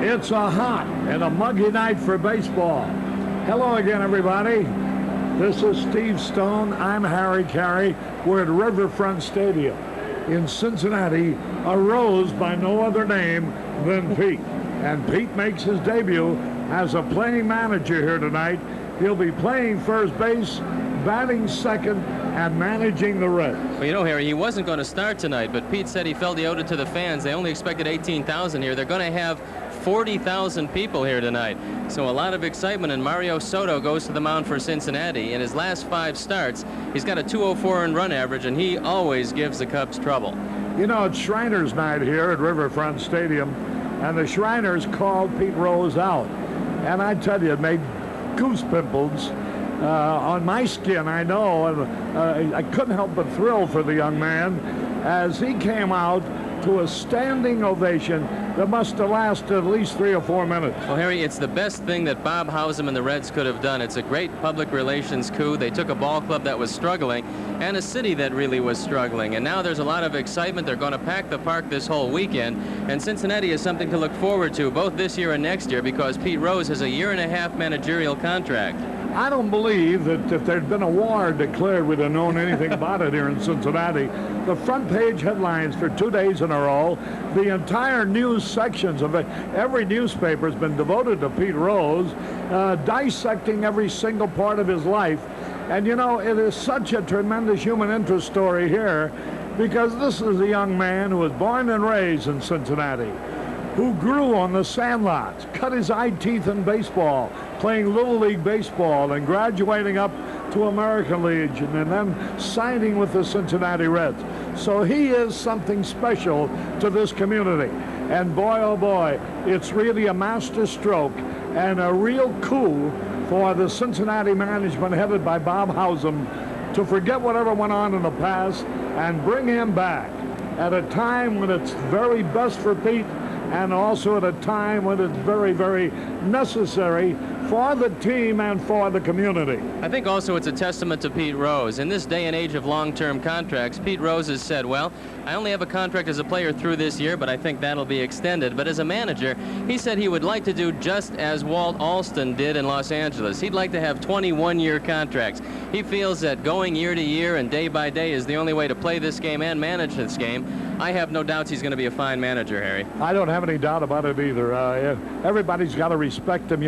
It's a hot and a muggy night for baseball. Hello again, everybody. This is Steve Stone. I'm Harry Carey. We're at Riverfront Stadium in Cincinnati, a rose by no other name than Pete. And Pete makes his debut as a playing manager here tonight. He'll be playing first base, batting second, and managing the Reds. Well, you know, Harry, he wasn't going to start tonight, but Pete said he felt he owed it to the fans. They only expected 18,000 here. They're going to have 40,000 people here tonight. So a lot of excitement, and Mario Soto goes to the mound for Cincinnati. In his last 5 starts, he's got a 204 earned run average, and he always gives the Cubs trouble. You know, it's Shriners night here at Riverfront Stadium, and the Shriners called Pete Rose out. And I tell you, it made goose pimples on my skin, I know, and I couldn't help but thrill for the young man as he came out to a standing ovation that must have lasted at least 3 or 4 minutes. Well, Harry, it's the best thing that Bob Hausum and the Reds could have done. It's a great public relations coup. They took a ball club that was struggling and a city that really was struggling, and now there's a lot of excitement. They're going to pack the park this whole weekend, and Cincinnati is something to look forward to both this year and next year because Pete Rose has a 1.5 year managerial contract. I don't believe that if there'd been a war declared, we'd have known anything about it here in Cincinnati. The front page headlines for 2 days in a row, the entire news sections of it, every newspaper has been devoted to Pete Rose, dissecting every single part of his life. And you know, it is such a tremendous human interest story here because this is a young man who was born and raised in Cincinnati, who grew on the sandlots, cut his eye teeth in baseball, playing Little League baseball and graduating up to American Legion and then signing with the Cincinnati Reds. So he is something special to this community. And boy, oh boy, it's really a master stroke and a real coup for the Cincinnati management headed by Bob Hausum to forget whatever went on in the past and bring him back at a time when it's very best for Pete and also at a time when it's very, very necessary for the team and for the community. I think also it's a testament to Pete Rose. In this day and age of long-term contracts, Pete Rose has said, well, I only have a contract as a player through this year, but I think that'll be extended. But as a manager, he said he would like to do just as Walt Alston did in Los Angeles. He'd like to have 21-year contracts. He feels that going year to year and day by day is the only way to play this game and manage this game. I have no doubts he's going to be a fine manager, Harry. I don't have any doubt about it either. Everybody's got to respect him.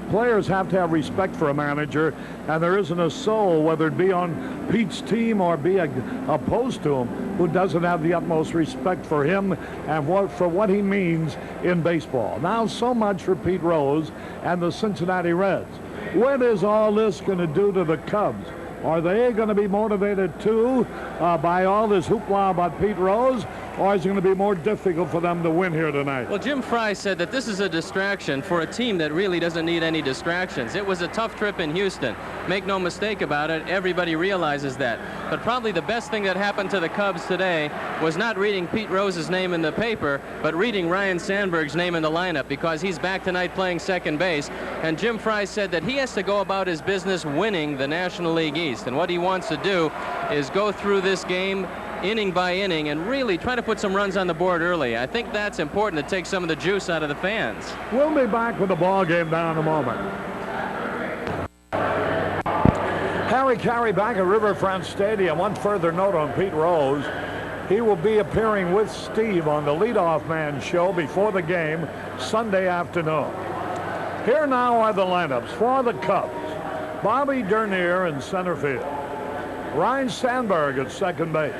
Players have to have respect for a manager, and there isn't a soul, whether it be on Pete's team or be opposed to him, who doesn't have the utmost respect for him and for what he means in baseball. Now, so much for Pete Rose and the Cincinnati Reds. What is all this going to do to the Cubs? Are they going to be motivated too by all this hoopla about Pete Rose, or is it going to be more difficult for them to win here tonight? Well, Jim Fry said that this is a distraction for a team that really doesn't need any distractions. It was a tough trip in Houston. Make no mistake about it, everybody realizes that. But probably the best thing that happened to the Cubs today was not reading Pete Rose's name in the paper, but reading Ryne Sandberg's name in the lineup, because he's back tonight playing second base. And Jim Fry said that he has to go about his business winning the National League East. And what he wants to do is go through this game inning by inning and really try to put some runs on the board early. I think that's important to take some of the juice out of the fans. We'll be back with the ball game down in a moment. Harry Carey back at Riverfront Stadium. One further note on Pete Rose. He will be appearing with Steve on the Leadoff Man show before the game Sunday afternoon. Here now are the lineups for the Cubs. Bobby Dernier in center field. Ryne Sandberg at second base.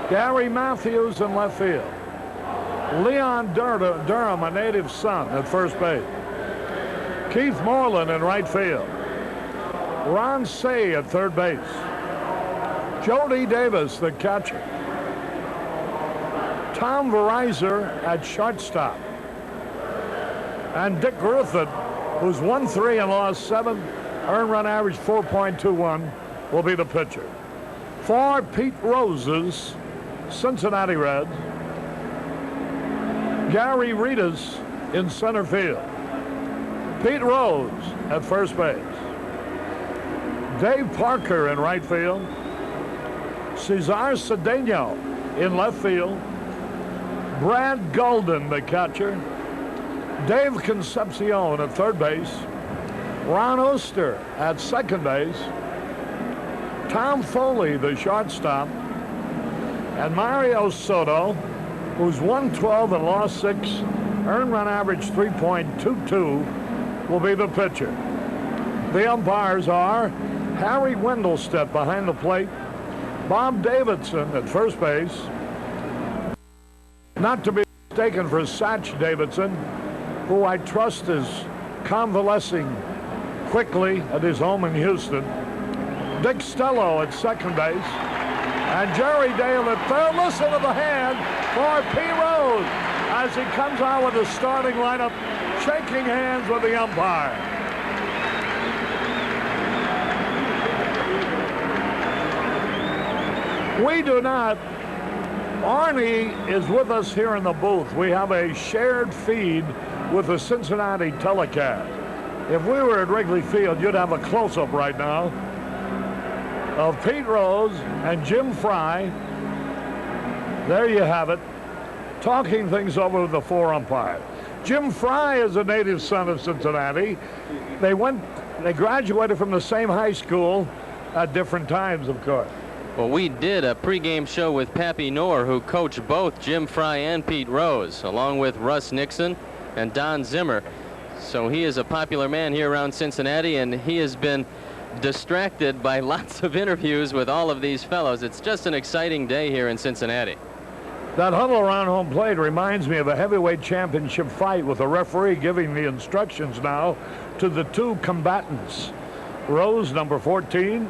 Gary Matthews in left field. Leon Durham, a native son, at first base. Keith Moreland in right field. Ron Cey at third base. Jody Davis, the catcher. Tom Verizor at shortstop. And Dick Griffith, who's won 3 and lost 7, earned run average 4.21, will be the pitcher. For Pete Rose's Cincinnati Reds, Gary Ritas in center field. Pete Rose at first base. Dave Parker in right field. Cesar Cedeno in left field. Brad Golden, the catcher. Dave Concepcion at third base, Ron Oster at second base, Tom Foley, the shortstop, and Mario Soto, who's won 12 and lost 6, earned run average 3.22, will be the pitcher. The umpires are Harry Wendelstedt behind the plate, Bob Davidson at first base, not to be mistaken for Satch Davidson, who I trust is convalescing quickly at his home in Houston, Dick Stello at second base, and Jerry Dale at third. Listen to the hand for Pete Rose as he comes out with the starting lineup, shaking hands with the umpire. We do not. RYNE is with us here in the booth. We have a shared feed with the Cincinnati telecast. If we were at Wrigley Field, you'd have a close-up right now of Pete Rose and Jim Fry. There you have it, talking things over with the 4 umpires. Jim Fry is a native son of Cincinnati. They graduated from the same high school at different times, of course. Well, we did a pregame show with Pappy Knorr, who coached both Jim Fry and Pete Rose, along with Russ Nixon and Don Zimmer. So he is a popular man here around Cincinnati, and he has been distracted by lots of interviews with all of these fellows. It's just an exciting day here in Cincinnati. That huddle around home plate reminds me of a heavyweight championship fight, with the referee giving the instructions now to the 2 combatants. Rose, number 14.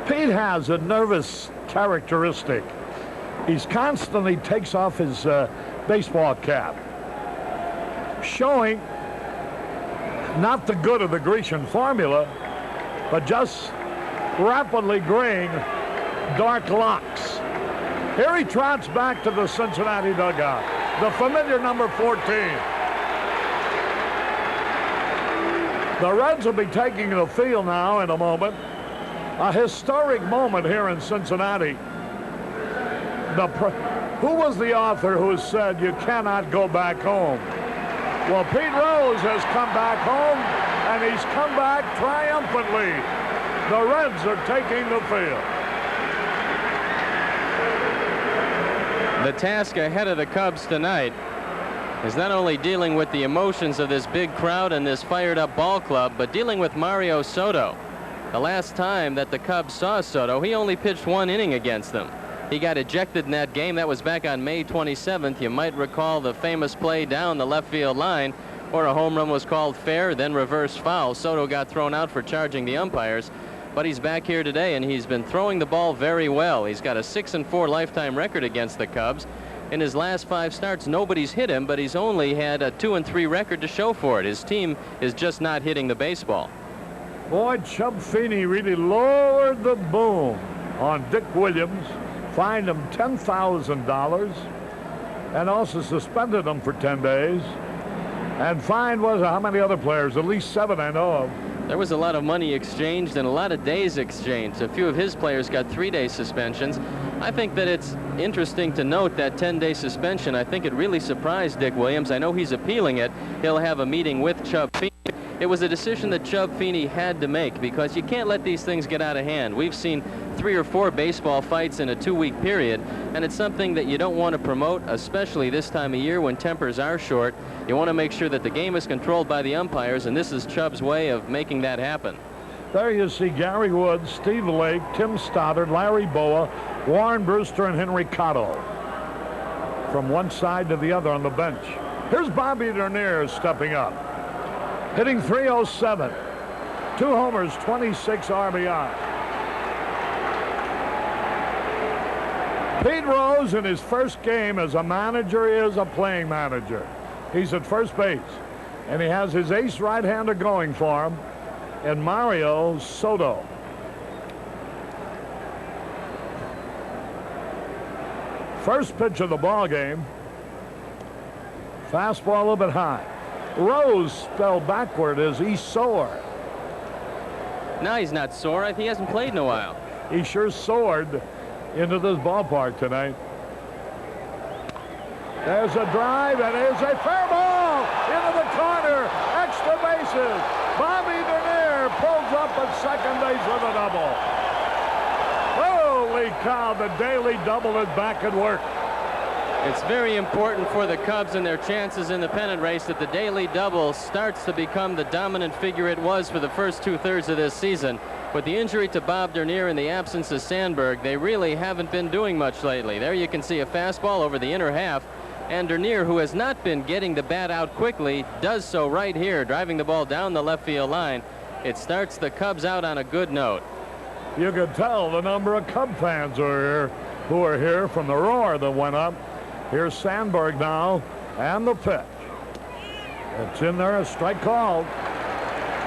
Pete has a nervous characteristic. He's constantly takes off his baseball cap, showing not the good of the Grecian formula, but just rapidly graying dark locks. Here he trots back to the Cincinnati dugout, the familiar number 14. The Reds will be taking the field now in a moment. A historic moment here in Cincinnati. Who was the author who said you cannot go back home? Well, Pete Rose has come back home, and he's come back triumphantly. The Reds are taking the field. The task ahead of the Cubs tonight is not only dealing with the emotions of this big crowd and this fired-up ball club, but dealing with Mario Soto. The last time that the Cubs saw Soto, he only pitched 1 inning against them. He got ejected in that game. That was back on May 27th. You might recall the famous play down the left field line, where a home run was called fair, then reverse foul. Soto got thrown out for charging the umpires, but he's back here today, and he's been throwing the ball very well. He's got a 6-4 lifetime record against the Cubs. In his last 5 starts, nobody's hit him, but he's only had a 2-3 record to show for it. His team is just not hitting the baseball. Boy, Chub Feeney really lowered the boom on Dick Williams, fined him $10,000, and also suspended him for 10 days. And fined how many other players? At least 7 I know of. There was a lot of money exchanged and a lot of days exchanged. A few of his players got 3-day suspensions. I think that it's interesting to note that 10-day suspension. I think it really surprised Dick Williams. I know he's appealing it. He'll have a meeting with Chub Feeney. It was a decision that Chub Feeney had to make, because you can't let these things get out of hand. We've seen 3 or 4 baseball fights in a 2-week period, and it's something that you don't want to promote, especially this time of year when tempers are short. You want to make sure that the game is controlled by the umpires, and this is Chub's way of making that happen. There you see Gary Woods, Steve Lake, Tim Stoddard, Larry Boa, Warren Brewster, and Henry Cotto from one side to the other on the bench. Here's Bobby Dernier stepping up, hitting .307, 2 homers, 26 RBI. Pete Rose, in his first game as a manager, is a playing manager. He's at first base, and he has his ace right-hander going for him in Mario Soto. First pitch of the ball game. Fastball a little bit high. Rose spelled backward as he's sore. No, he's not sore. He hasn't played in a while. He sure soared into this ballpark tonight. There's a drive, and there's a fair ball into the corner. Extra bases. Bobby Dernier pulls up at second base with a double. Holy cow, the daily double is back at work. It's very important for the Cubs and their chances in the pennant race that the daily double starts to become the dominant figure it was for the first 2/3 of this season. With the injury to Bob Dernier and the absence of Sandberg, they really haven't been doing much lately. There you can see a fastball over the inner half, and Dernier, who has not been getting the bat out quickly, does so right here, driving the ball down the left field line. It starts the Cubs out on a good note. You could tell the number of Cub fans who are here from the roar that went up. Here's Sandberg now, and the pitch. It's in there, a strike called.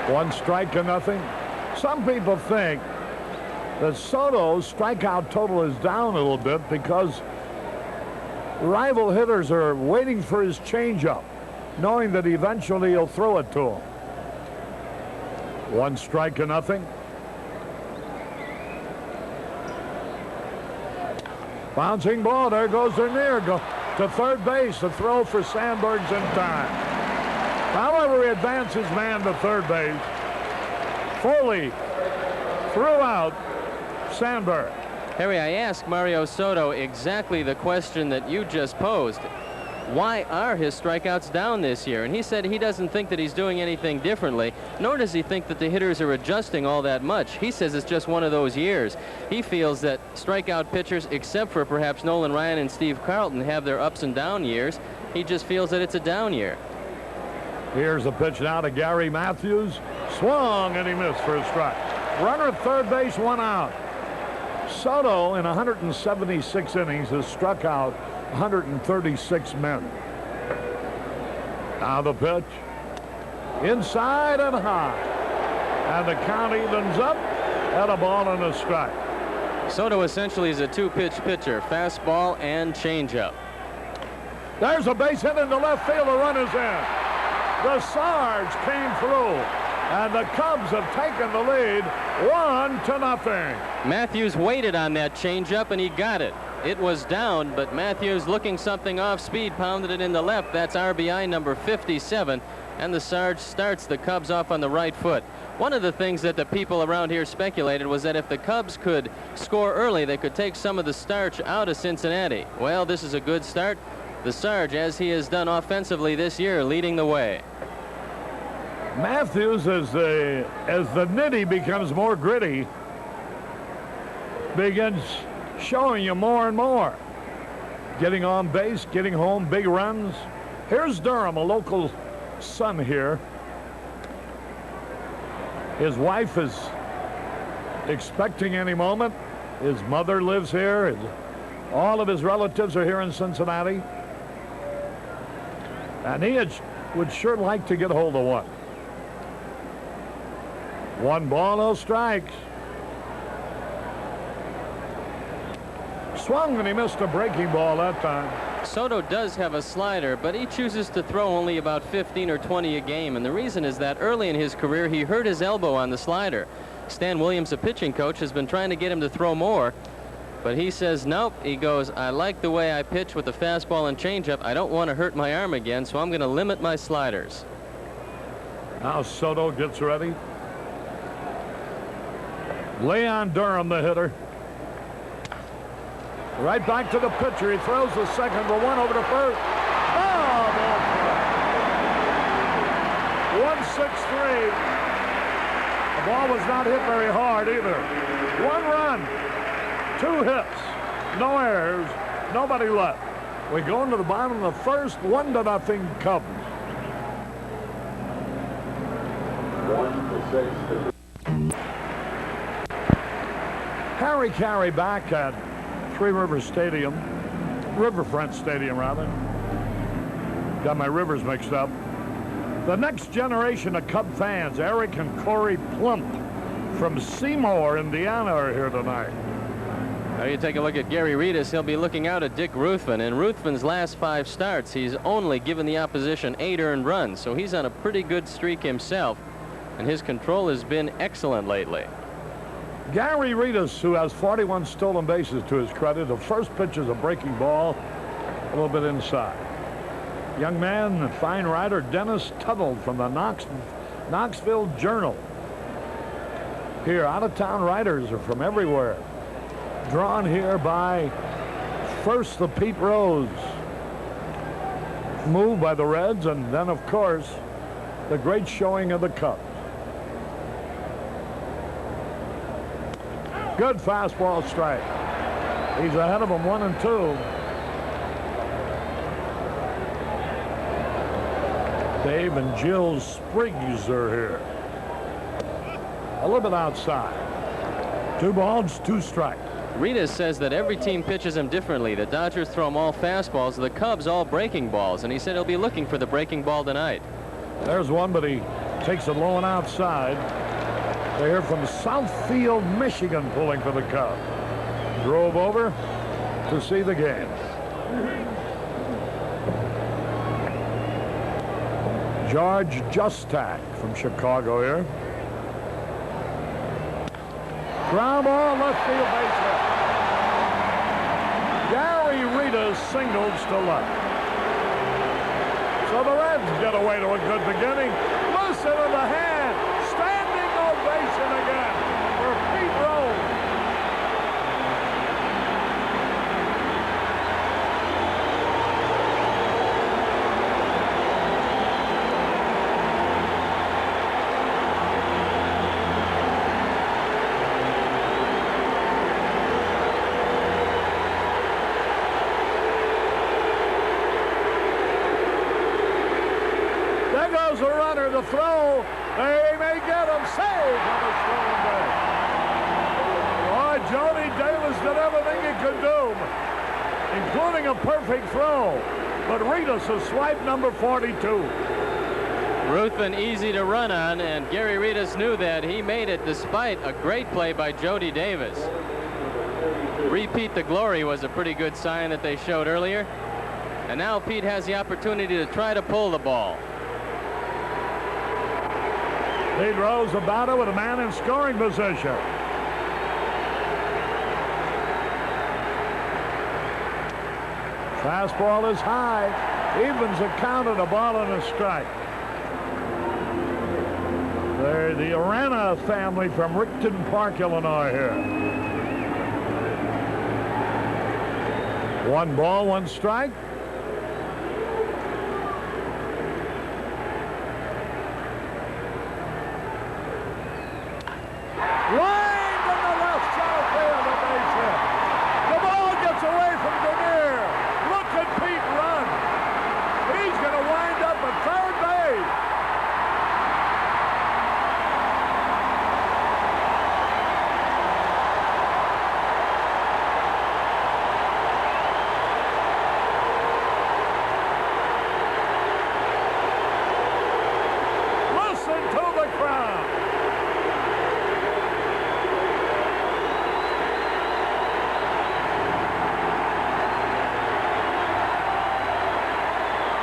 1 strike to nothing. Some people think that Soto's strikeout total is down a little bit because rival hitters are waiting for his changeup, knowing that eventually he'll throw it to him. 1 strike to nothing. Bouncing ball, there goes Dernier. Go to third base. The throw for Sandberg's in time. However, he advances man to third base. Foley threw out Sandberg. Harry, I asked Mario Soto exactly the question that you just posed. Why are his strikeouts down this year? And he said he doesn't think that he's doing anything differently, nor does he think that the hitters are adjusting all that much. He says it's just one of those years. He feels that strikeout pitchers, except for perhaps Nolan Ryan and Steve Carlton, have their ups and down years. He just feels that it's a down year. Here's a pitch now to Gary Matthews. Swung, and he missed for a strike. Runner at third base, 1 out. Soto, in 176 innings, has struck out 136 men. Now the pitch. Inside and high. And the count evens up at a ball and a strike. Soto essentially is a 2-pitch pitcher, fastball and changeup. There's a base hit into left field. The run is in. The Sarge came through, and the Cubs have taken the lead 1-0. Matthews waited on that changeup, and he got it. It was down, but Matthews, looking something off speed, pounded it in the left. That's RBI number 57, and the Sarge starts the Cubs off on the right foot. One of the things that the people around here speculated was that if the Cubs could score early, they could take some of the starch out of Cincinnati. Well, this is a good start. The Sarge, as he has done offensively this year, leading the way. Matthews, as the nitty becomes more gritty, begins showing you more and more. Getting on base, getting home, big runs. Here's Durham, a local son here. His wife is expecting any moment. His mother lives here. All of his relatives are here in Cincinnati. And he would sure like to get hold of one. 1 ball, no strikes. Swung, and he missed a breaking ball that time. Soto does have a slider, but he chooses to throw only about 15 or 20 a game, and the reason is that early in his career he hurt his elbow on the slider. Stan Williams, a pitching coach, has been trying to get him to throw more, but he says nope. He goes, I like the way I pitch with the fastball and changeup. I don't want to hurt my arm again, so I'm going to limit my sliders. Now Soto gets ready. Leon Durham, the hitter. Right back to the pitcher. He throws the second for 1 over to first. Oh, ball play. 1-6-3. The ball was not hit very hard either. 1 run, 2 hits, no errors, nobody left. We go into the bottom of the first, 1-0 Cubs. 1-6. Harry Carey back at Three Rivers Stadium, Riverfront Stadium rather. Got my rivers mixed up. The next generation of Cub fans, Eric and Corey Plump from Seymour, Indiana, are here tonight. Now you take a look at Gary Reedus. He'll be looking out at Dick Ruthven. In Ruthven's last 5 starts, he's only given the opposition 8 earned runs, so he's on a pretty good streak himself, and his control has been excellent lately. Gary Reedus, who has 41 stolen bases to his credit. The first pitch is a breaking ball, a little bit inside. Young man, fine writer, Dennis Tuttle from the Knoxville Journal. Here, out-of-town writers are from everywhere. Drawn here by first the Pete Rose move by the Reds, and then, of course, the great showing of the Cubs. Good fastball strike. He's ahead of them 1-2. Dave and Jill Spriggs are here. A little bit outside. 2 balls, 2 strikes. Ritas says that every team pitches him differently. The Dodgers throw him all fastballs, the Cubs all breaking balls, and he said he'll be looking for the breaking ball tonight. There's one, but he takes it low and outside. They're here from Southfield, Michigan, pulling for the Cubs. Drove over to see the game. George Justak from Chicago here. Ground ball, left field base hit. Gary Ritas singles to left. So the Reds get away to a good beginning. Listen to the hand. Standing ovation again for Pete Rose. There goes the runner to throw. They may get him saved on a stolen base. Oh, Jody Davis did everything he could do, including a perfect throw. But Ritas is swipe number 42. Ruthven easy to run on, and Gary Ritas knew that. He made it despite a great play by Jody Davis. Repeat the glory was a pretty good sign that they showed earlier. And now Pete has the opportunity to try to pull the ball. Pete Rose about it with a man in scoring position. Fastball is high. Evens the count at a ball and a strike. They're the Arana family from Rickton Park, Illinois here. 1 ball, 1 strike. Lined in the left center field, a base hit. The ball gets away from Dernier. Look at Pete run. He's going to wind up at third base. Listen to the crowd.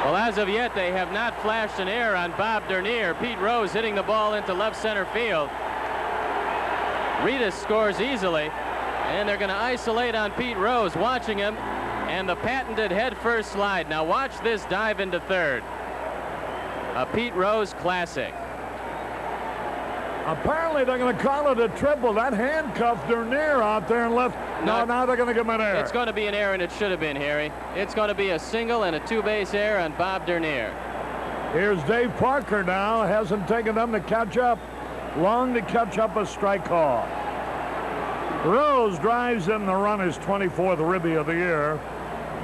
Well, as of yet, they have not flashed an error on Bob Dernier. Pete Rose hitting the ball into left center field. Ritas scores easily, and they're going to isolate on Pete Rose, watching him, and the patented head-first slide. Now watch this dive into third. A Pete Rose classic. Apparently they're going to call it a triple. That handcuffed Dernier out there and left. No, now they're going to give him an error. It's going to be an error, and it should have been, Harry. It's going to be a single and a 2-base error on Bob Dernier. Here's Dave Parker now. Hasn't taken them to catch up. Long to catch up a strike call. Rose drives in the run, his 24th ribby of the year.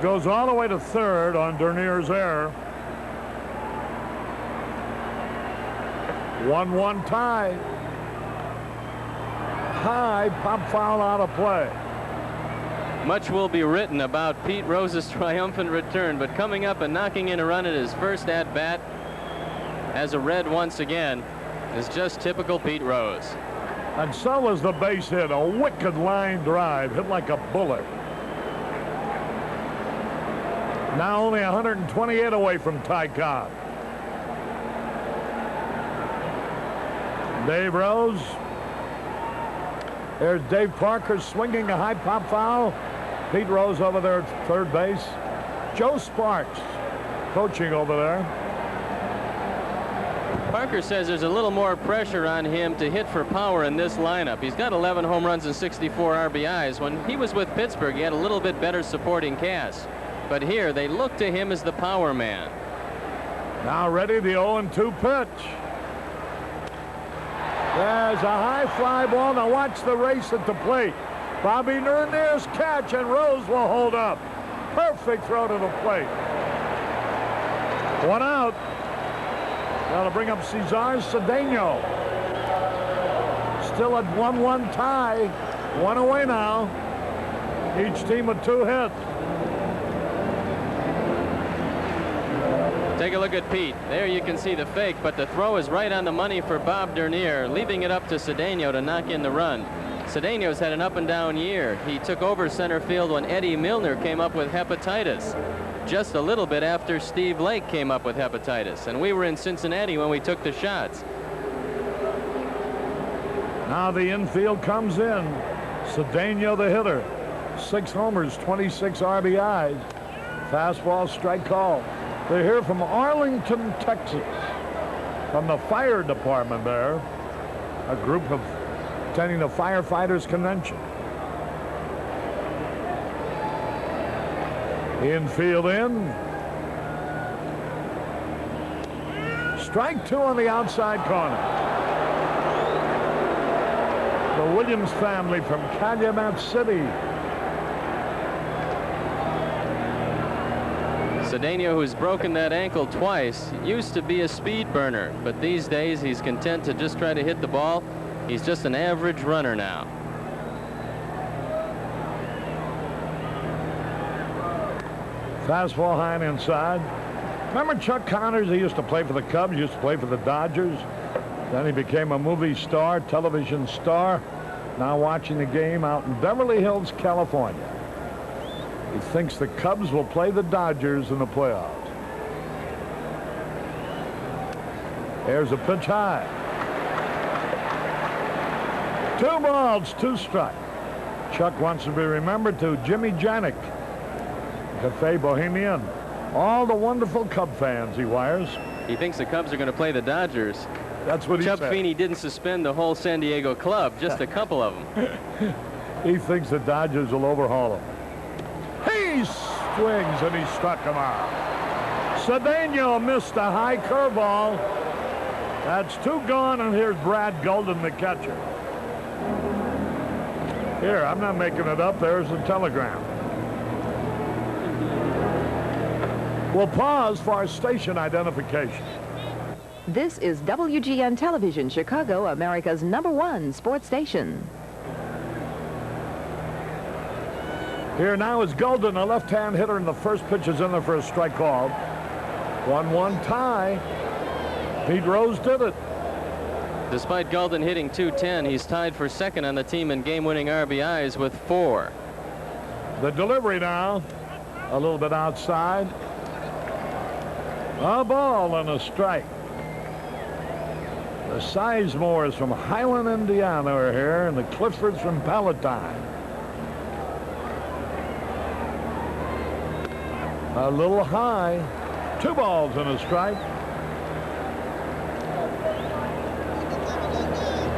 Goes all the way to third on Dernier's error. 1-1 tie. High pop foul out of play. Much will be written about Pete Rose's triumphant return, but coming up and knocking in a run at his first at-bat as a Red once again is just typical Pete Rose. And so was the base hit, a wicked line drive, hit like a bullet. Now only 128 away from Ty Cobb. Dave Rose. There's Dave Parker swinging a high pop foul. Pete Rose over there at third base. Joe Sparks coaching over there. Parker says there's a little more pressure on him to hit for power in this lineup. He's got 11 home runs and 64 RBIs. When he was with Pittsburgh, he had a little bit better supporting cast. But here, they look to him as the power man. Now ready, the 0-2 pitch. There's a high fly ball. Now watch the race at the plate. Bobby Nernier's catch, and Rose will hold up. Perfect throw to the plate. 1 out. That'll bring up Cesar Cedeno. Still at 1-1 tie. 1 away now. Each team with 2 hits. Take a look at Pete. There you can see the fake, but the throw is right on the money for Bob Dernier, leaving it up to Cedeno to knock in the run. Cedeno's had an up and down year. He took over center field when Eddie Milner came up with hepatitis, just a little bit after Steve Lake came up with hepatitis, and we were in Cincinnati when we took the shots. Now the infield comes in. Cedeno, the hitter. 6 homers, 26 RBIs. Fastball, strike call. They're here from Arlington, Texas, from the fire department there. A group of attending the firefighters convention. Infield in. Strike 2 on the outside corner. The Williams family from Calumet City. Cedeno, who's broken that ankle twice, used to be a speed burner, but these days he's content to just try to hit the ball. He's just an average runner now. Fastball high and inside. Remember Chuck Connors? He used to play for the Cubs, used to play for the Dodgers. Then he became a movie star, television star. Now watching the game out in Beverly Hills, California. He thinks the Cubs will play the Dodgers in the playoffs. There's a pitch high. 2 balls, 2 strikes. Chuck wants to be remembered to Jimmy Janik, Cafe Bohemian. All the wonderful Cub fans he wires. He thinks the Cubs are going to play the Dodgers. That's what he said. Chuck Feeney didn't suspend the whole San Diego club, just a couple of them. He thinks the Dodgers will overhaul him. He swings and he struck him out. Cedeno missed a high curveball. That's 2 gone, and here's Brad Golden, the catcher. Here, I'm not making it up. There's the telegram. We'll pause for our station identification. This is WGN Television, Chicago, America's #1 sports station. Here now is Golden, a left-hand hitter, and the first pitch is in there for a strike call. 1-1 tie. Pete Rose did it. Despite Golden hitting .210, he's tied for second on the team in game-winning RBIs with 4. The delivery now, a little bit outside. A ball and a strike. The Sizemores from Highland, Indiana are here, and the Cliffords from Palatine. A little high. 2 balls and a strike.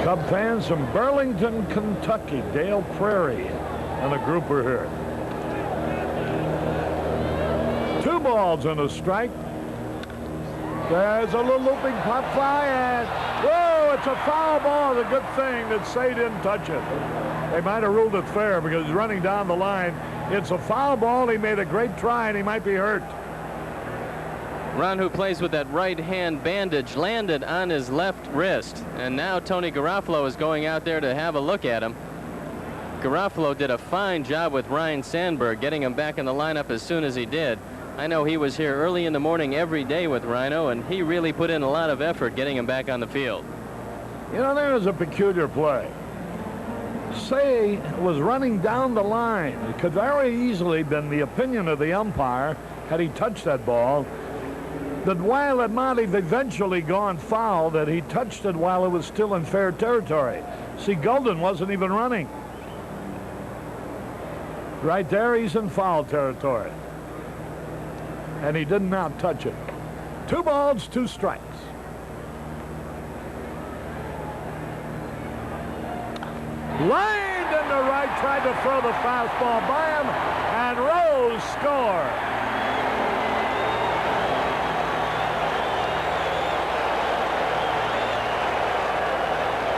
Cub fans from Burlington, Kentucky, Dale Prairie, and a group are here. 2 balls and a strike. There's a little looping pop fly, and whoa, it's a foul ball. The good thing that Say didn't touch it. They might have ruled it fair because he's running down the line. It's a foul ball. He made a great try, and he might be hurt. Ron, who plays with that right hand bandage, landed on his left wrist, and now Tony Garofalo is going out there to have a look at him. Garofalo did a fine job with Ryne Sandberg, getting him back in the lineup as soon as he did. I know he was here early in the morning every day with Rhino, and he really put in a lot of effort getting him back on the field. You know, there was a peculiar play. Say was running down the line. It could very easily been the opinion of the umpire, had he touched that ball, that while it might have eventually gone foul, that he touched it while it was still in fair territory. See, Golden wasn't even running. Right there, he's in foul territory. and he did not touch it. 2 balls, 2 strikes. Lined into right, tried to throw the fastball by him, and Rose scored.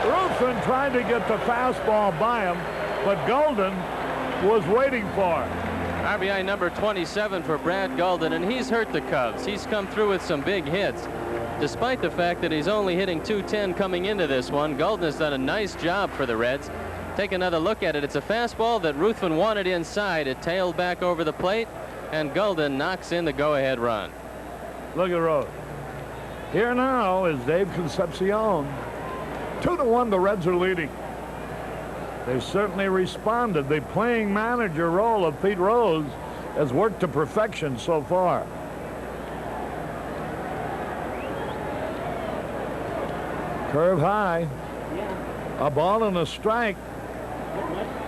Ruthven tried to get the fastball by him, but Golden was waiting for it. RBI number 27 for Brad Golden, and he's hurt the Cubs. He's come through with some big hits. Despite the fact that he's only hitting .210 coming into this one, Golden has done a nice job for the Reds. Take another look at it. It's a fastball that Ruthven wanted inside. It tailed back over the plate, and Golden knocks in the go-ahead run. Look at Rose. Here now is Dave Concepcion. 2-1, the Reds are leading. They certainly responded. The playing manager role of Pete Rose has worked to perfection so far. Curve high. A ball and a strike.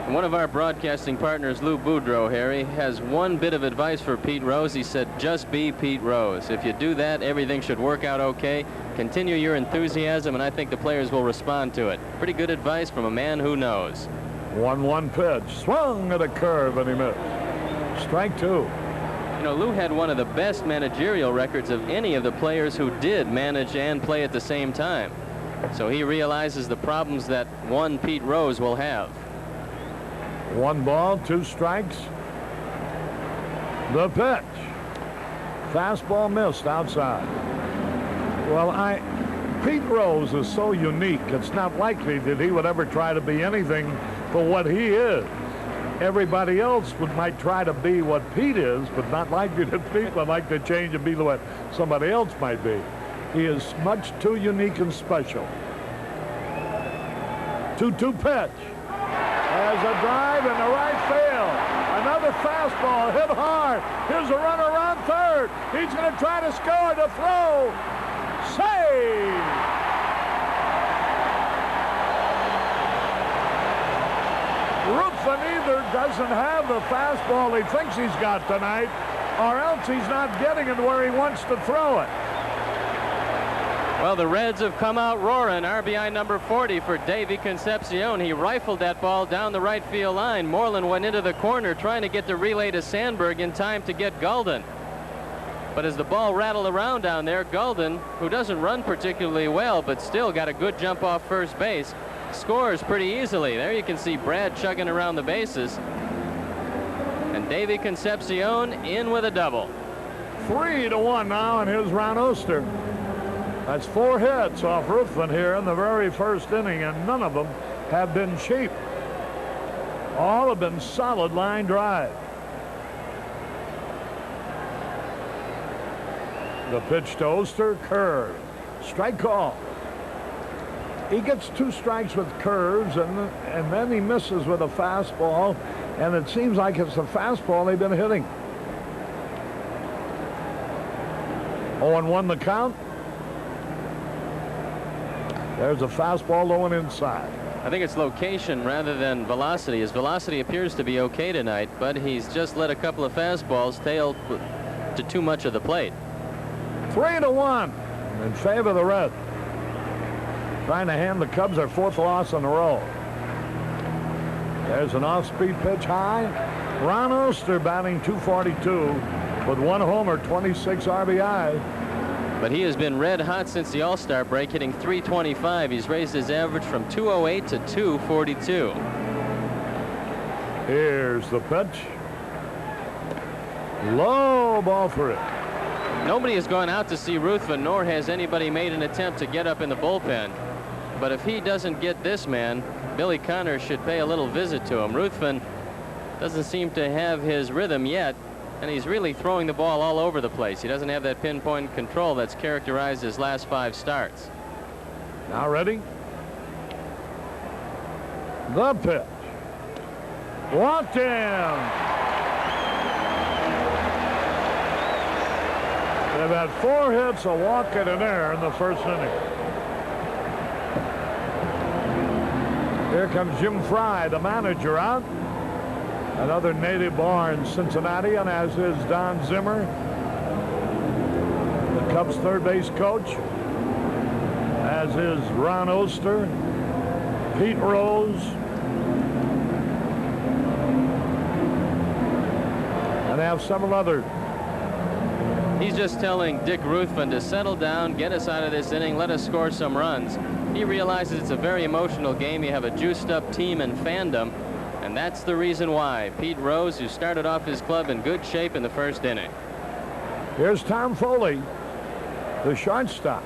One of our broadcasting partners, Lou Boudreau, Harry, has one bit of advice for Pete Rose. He said, just be Pete Rose. If you do that, everything should work out okay. Continue your enthusiasm, and I think the players will respond to it. Pretty good advice from a man who knows. 1-1 pitch. Swung at a curve, and he missed. Strike 2. You know, Lou had one of the best managerial records of any of the players who did manage and play at the same time. So he realizes the problems that one Pete Rose will have. 1 ball, 2 strikes. The pitch. Fastball missed outside. Well, Pete Rose is so unique, it's not likely that he would ever try to be anything but what he is. Everybody else might try to be what Pete is, but not likely that Pete would like to change and be what somebody else might be. He is much too unique and special. 2-2 pitch. There's a drive in the right field. Another fastball hit hard. Here's a runner around third. He's going to try to score. The throw. Save. Ruthven either doesn't have the fastball he thinks he's got tonight, or else he's not getting it where he wants to throw it. Well, the Reds have come out roaring. RBI number 40 for Davey Concepcion. He rifled that ball down the right field line. Moreland went into the corner trying to get the relay to Sandberg in time to get Golden. But as the ball rattled around down there, Golden, who doesn't run particularly well but still got a good jump off first base, scores pretty easily. There you can see Brad chugging around the bases. And Davey Concepcion in with a double. 3-1 now, and here's Ron Oster. That's 4 hits off Ruthven here in the very first inning, and none of them have been cheap. All have been solid line drive. The pitch to Oster, curve. Strike call. He gets 2 strikes with curves, and then he misses with a fastball, and it seems like it's the fastball they've been hitting. 0-1 the count. There's a fastball low and inside. I think it's location rather than velocity. His velocity appears to be okay tonight, but he's just let a couple of fastballs tail to too much of the plate. 3-1 in favor of the Reds. Trying to hand the Cubs their 4th loss in a row. There's an off-speed pitch high. Ron Oster batting .242 with 1 homer, 26 RBI. But he has been red hot since the All-Star break, hitting .325. He's raised his average from .208 to .242. Here's the pitch. Low ball for it. Nobody has gone out to see Ruthven, nor has anybody made an attempt to get up in the bullpen. But if he doesn't get this man, Billy Connors should pay a little visit to him. Ruthven doesn't seem to have his rhythm yet, and he's really throwing the ball all over the place. He doesn't have that pinpoint control that's characterized his last 5 starts. Now ready? The pitch. Walked in. They've had 4 hits, a walk, and an error in the first inning. Here comes Jim Fry, the manager, out. Another native born Cincinnati, and as is Don Zimmer. the Cubs third base coach, as is Ron Oster, Pete Rose, and they have several others. He's just telling Dick Ruthven to settle down, get us out of this inning, let us score some runs. He realizes it's a very emotional game. You have a juiced-up team and fandom, and that's the reason why. Pete Rose, who started off his club in good shape in the first inning. Here's Tom Foley, the shortstop.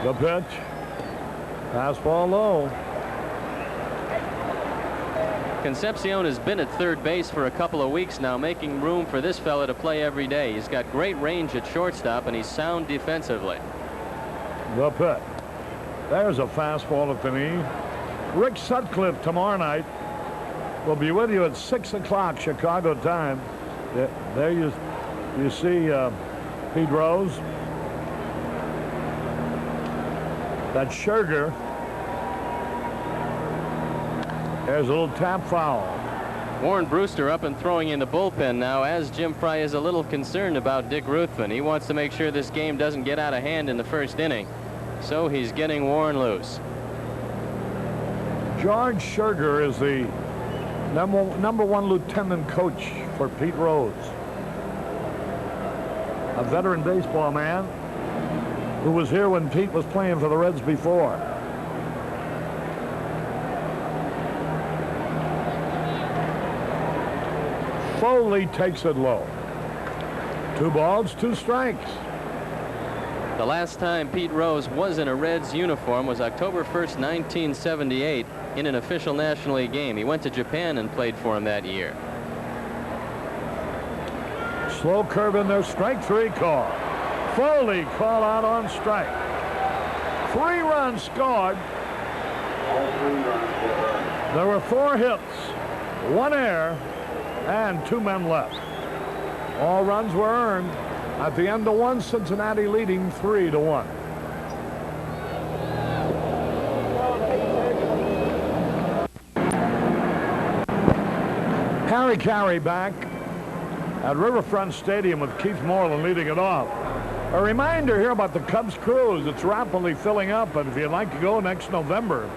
The pitch. Fastball low. Concepcion has been at third base for a couple of weeks now, making room for this fella to play every day. He's got great range at shortstop, and he's sound defensively. The pitch. There's a fastball at the knee. Rick Sutcliffe tomorrow night will be with you at 6 o'clock Chicago time. There you see Pete Rose. That's Scherger. There's a little tap foul. Warren Brewster up and throwing in the bullpen now, as Jim Fry is a little concerned about Dick Ruthven. He wants to make sure this game doesn't get out of hand in the first inning, so he's getting Warren loose. George Scherger is the number one lieutenant coach for Pete Rose, a veteran baseball man who was here when Pete was playing for the Reds before. Foley takes it low. 2 balls, 2 strikes. The last time Pete Rose was in a Reds uniform was October 1st, 1978, in an official National League game. He went to Japan and played for him that year. Slow curve in there, strike 3 call. Foley called out on strike. 3 runs scored. There were 4 hits, 1 error, and 2 men left. All runs were earned. At the end of 1, Cincinnati leading 3-1. Harry Carey back at Riverfront Stadium with Keith Moreland leading it off. A reminder here about the Cubs cruise. It's rapidly filling up, and if you'd like to go next November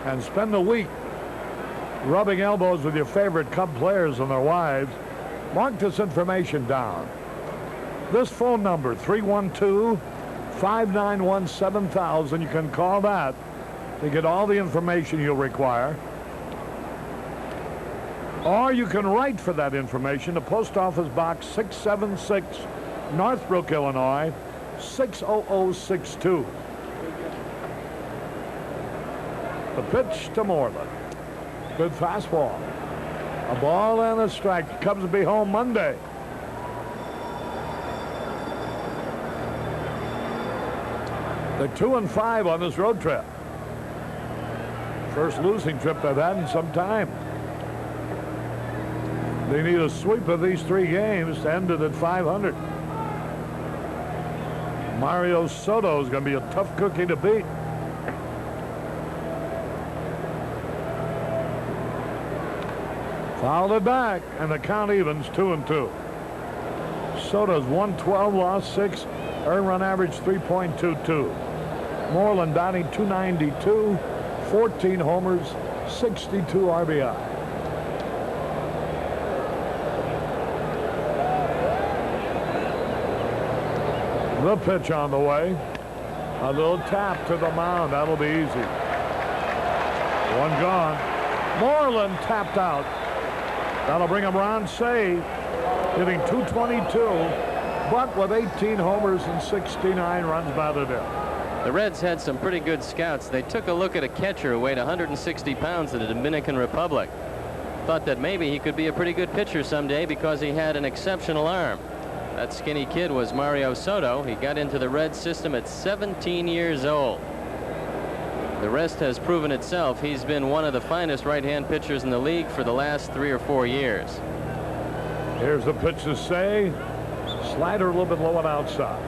and spend the week rubbing elbows with your favorite Cub players and their wives, mark this information down. This phone number, 312-591-7000. You can call that to get all the information you'll require. Or you can write for that information to Post Office Box 676, Northbrook, Illinois, 60062. The pitch to Moreland. Good fastball. A ball and a strike. The Cubs will be home Monday. They're 2-5 on this road trip. First losing trip they've had in some time. They need a sweep of these 3 games to end it at 500. Mario Soto is going to be a tough cookie to beat. Fouled it back, and the count evens 2-2. Soto's 112, lost 6, earned run average 3.22. Moreland batting .292, 14 homers, 62 RBI. The pitch on the way. A little tap to the mound. That'll be easy. 1 gone. Moreland tapped out. That'll bring him Ron Say, hitting .222, but with 18 homers and 69 runs batted in. The Reds had some pretty good scouts. They took a look at a catcher who weighed 160 pounds in the Dominican Republic. Thought that maybe he could be a pretty good pitcher someday because he had an exceptional arm. That skinny kid was Mario Soto. He got into the Reds system at 17 years old. The rest has proven itself. He's been one of the finest right-hand pitchers in the league for the last 3 or 4 years. Here's the pitch to Say. Slider a little bit low and outside.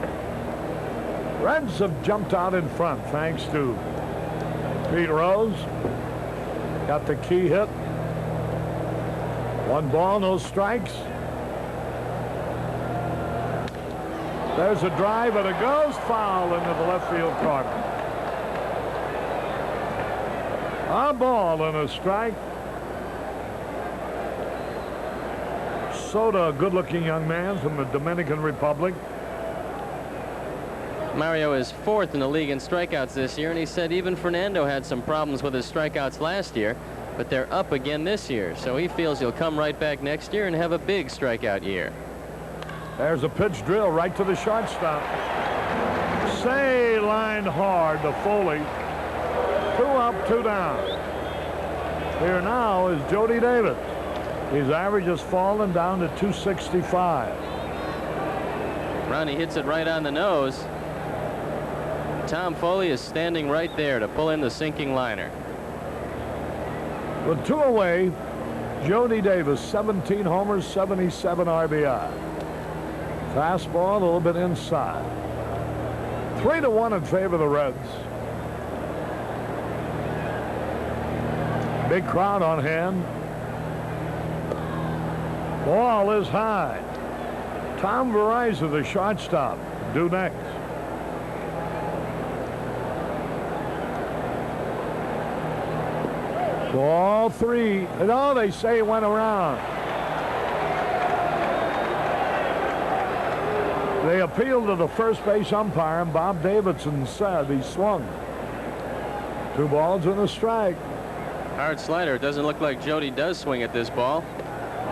Reds have jumped out in front thanks to Pete Rose. Got the key hit. 1 ball, no strikes. There's a drive, and it goes foul into the left field corner. A ball and a strike. Soto, a good-looking young man from the Dominican Republic. Mario is 4th in the league in strikeouts this year, and he said even Fernando had some problems with his strikeouts last year, but they're up again this year, so he feels he'll come right back next year and have a big strikeout year. There's a pitch drill right to the shortstop. Say line hard to Foley. 2 up, 2 down. Here now is Jody Davis. His average has fallen down to 265. Ronnie hits it right on the nose. Tom Foley is standing right there to pull in the sinking liner. With 2 away, Jody Davis, 17 homers, 77 RBI. Fastball a little bit inside. 3-1 in favor of the Reds. Big crowd on hand. Ball is high. Tom Verizon, the shortstop, due next. Ball 3. No, they say it went around. They appealed to the first base umpire, and Bob Davidson said he swung. 2 balls and a strike. Hard slider. It doesn't look like Jody does swing at this ball.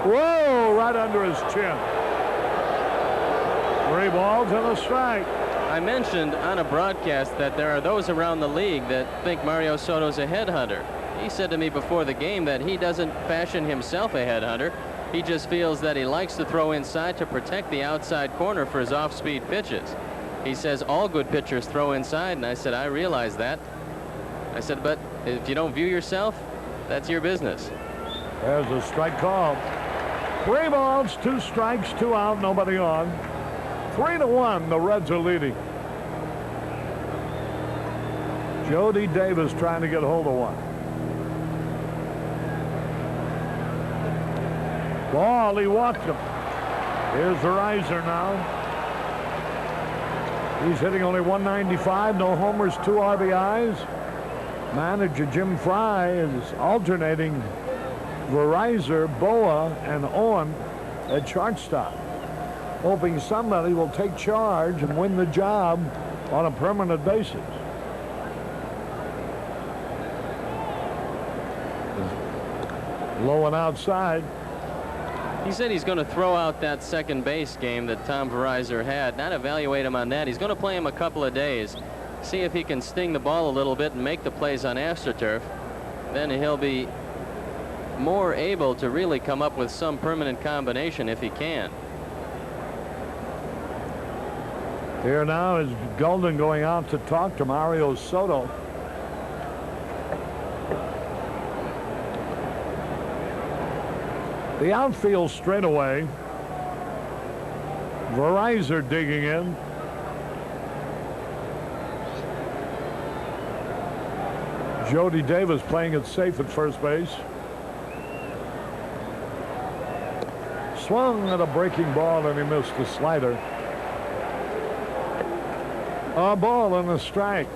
Whoa, right under his chin. 3 balls and a strike. I mentioned on a broadcast that there are those around the league that think Mario Soto's a headhunter. He said to me before the game that he doesn't fashion himself a headhunter. He just feels that he likes to throw inside to protect the outside corner for his off-speed pitches. He says all good pitchers throw inside, and I said, I realize that. I said, but if you don't view yourself, that's your business. There's a strike call. 3 balls, 2 strikes, 2 out, nobody on. 3-1, the Reds are leading. Jody Davis trying to get hold of one. Ball, he walked him. Here's the riser now. He's hitting only 195, no homers, 2 RBIs. Manager Jim Fry is alternating Verizon, Boa, and Owen at shortstop, hoping somebody will take charge and win the job on a permanent basis. Low and outside. He said he's going to throw out that second base game that Tom Verizon had, not evaluate him on that. He's going to play him a couple of days, see if he can sting the ball a little bit and make the plays on AstroTurf. Then he'll be more able to really come up with some permanent combination if he can. Here now is Golden going out to talk to Mario Soto. The outfield straightaway. Verizon digging in. Jody Davis playing it safe at first base. Swung at a breaking ball and he missed the slider. A ball and a strike.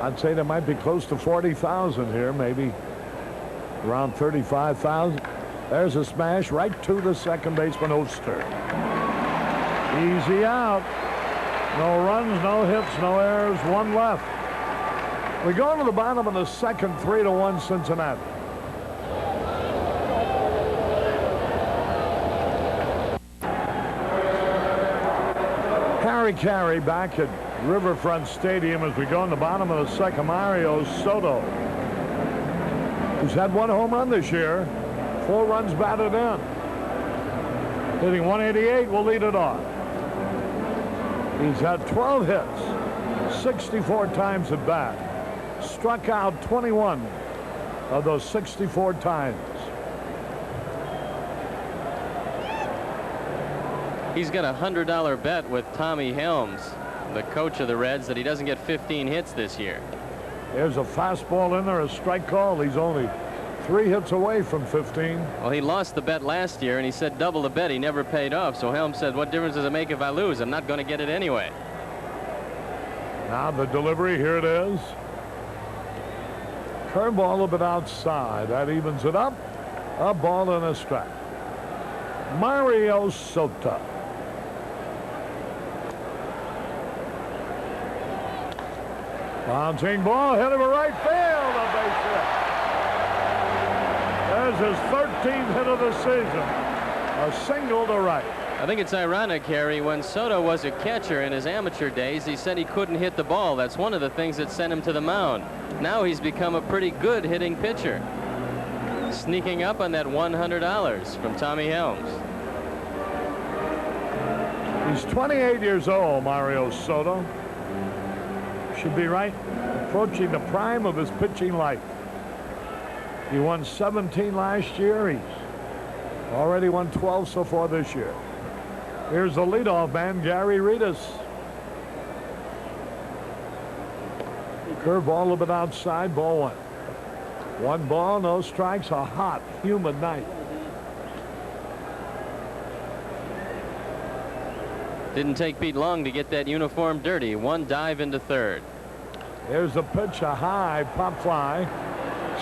I'd say there might be close to 40,000 here, maybe around 35,000. There's a smash right to the second baseman Oster. Easy out. No runs, no hits, no errors, 1 left. We go to the bottom of the second, 3-1 Cincinnati. Harry Carey back at Riverfront Stadium as we go in the bottom of the second. Mario Soto, who's had 1 home run this year, 4 runs batted in. Hitting 188 will lead it off. He's had 12 hits, 64 times at bat. Struck out 21 of those 64 times. He's got a $100 bet with Tommy Helms, the coach of the Reds, that he doesn't get 15 hits this year. There's a fastball in there, a strike call. He's only 3 hits away from 15. Well, he lost the bet last year, and he said double the bet. He never paid off. So Helms said, what difference does it make if I lose? I'm not going to get it anyway. Now the delivery, here it is. Curveball a little bit outside. That evens it up. A ball and a strike. Mario Soto. Bouncing ball, hit him a right field. A base hit. There's his 13th hit of the season. A single to right. I think it's ironic, Harry, when Soto was a catcher in his amateur days, he said he couldn't hit the ball. That's one of the things that sent him to the mound. Now he's become a pretty good hitting pitcher. Sneaking up on that $100 from Tommy Helms. He's 28 years old, Mario Soto. Should be right approaching the prime of his pitching life. He won 17 last year. He's already won 12 so far this year. Here's the leadoff man, Gary Reedus. Curveball a little bit outside, ball 1. 1 ball, no strikes. A hot, humid night. Didn't take Pete long to get that uniform dirty. 1 dive into third. There's the pitch, a high pop fly.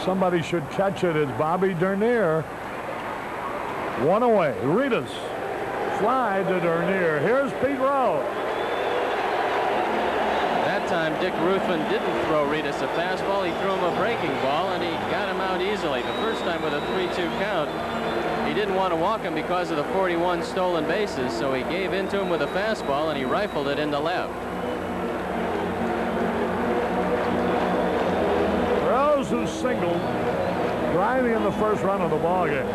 Somebody should catch it. It's Bobby Dernier. 1 away. Reedus. Fly to Dernier. Here's Pete Rose. That time Dick Ruthven didn't throw Reedus a fastball. He threw him a breaking ball, and he got him out easily. The first time with a 3-2 count. He didn't want to walk him because of the 41 stolen bases, so he gave in to him with a fastball, and he rifled it into left. Rose, who singled, driving in the first run of the ball game.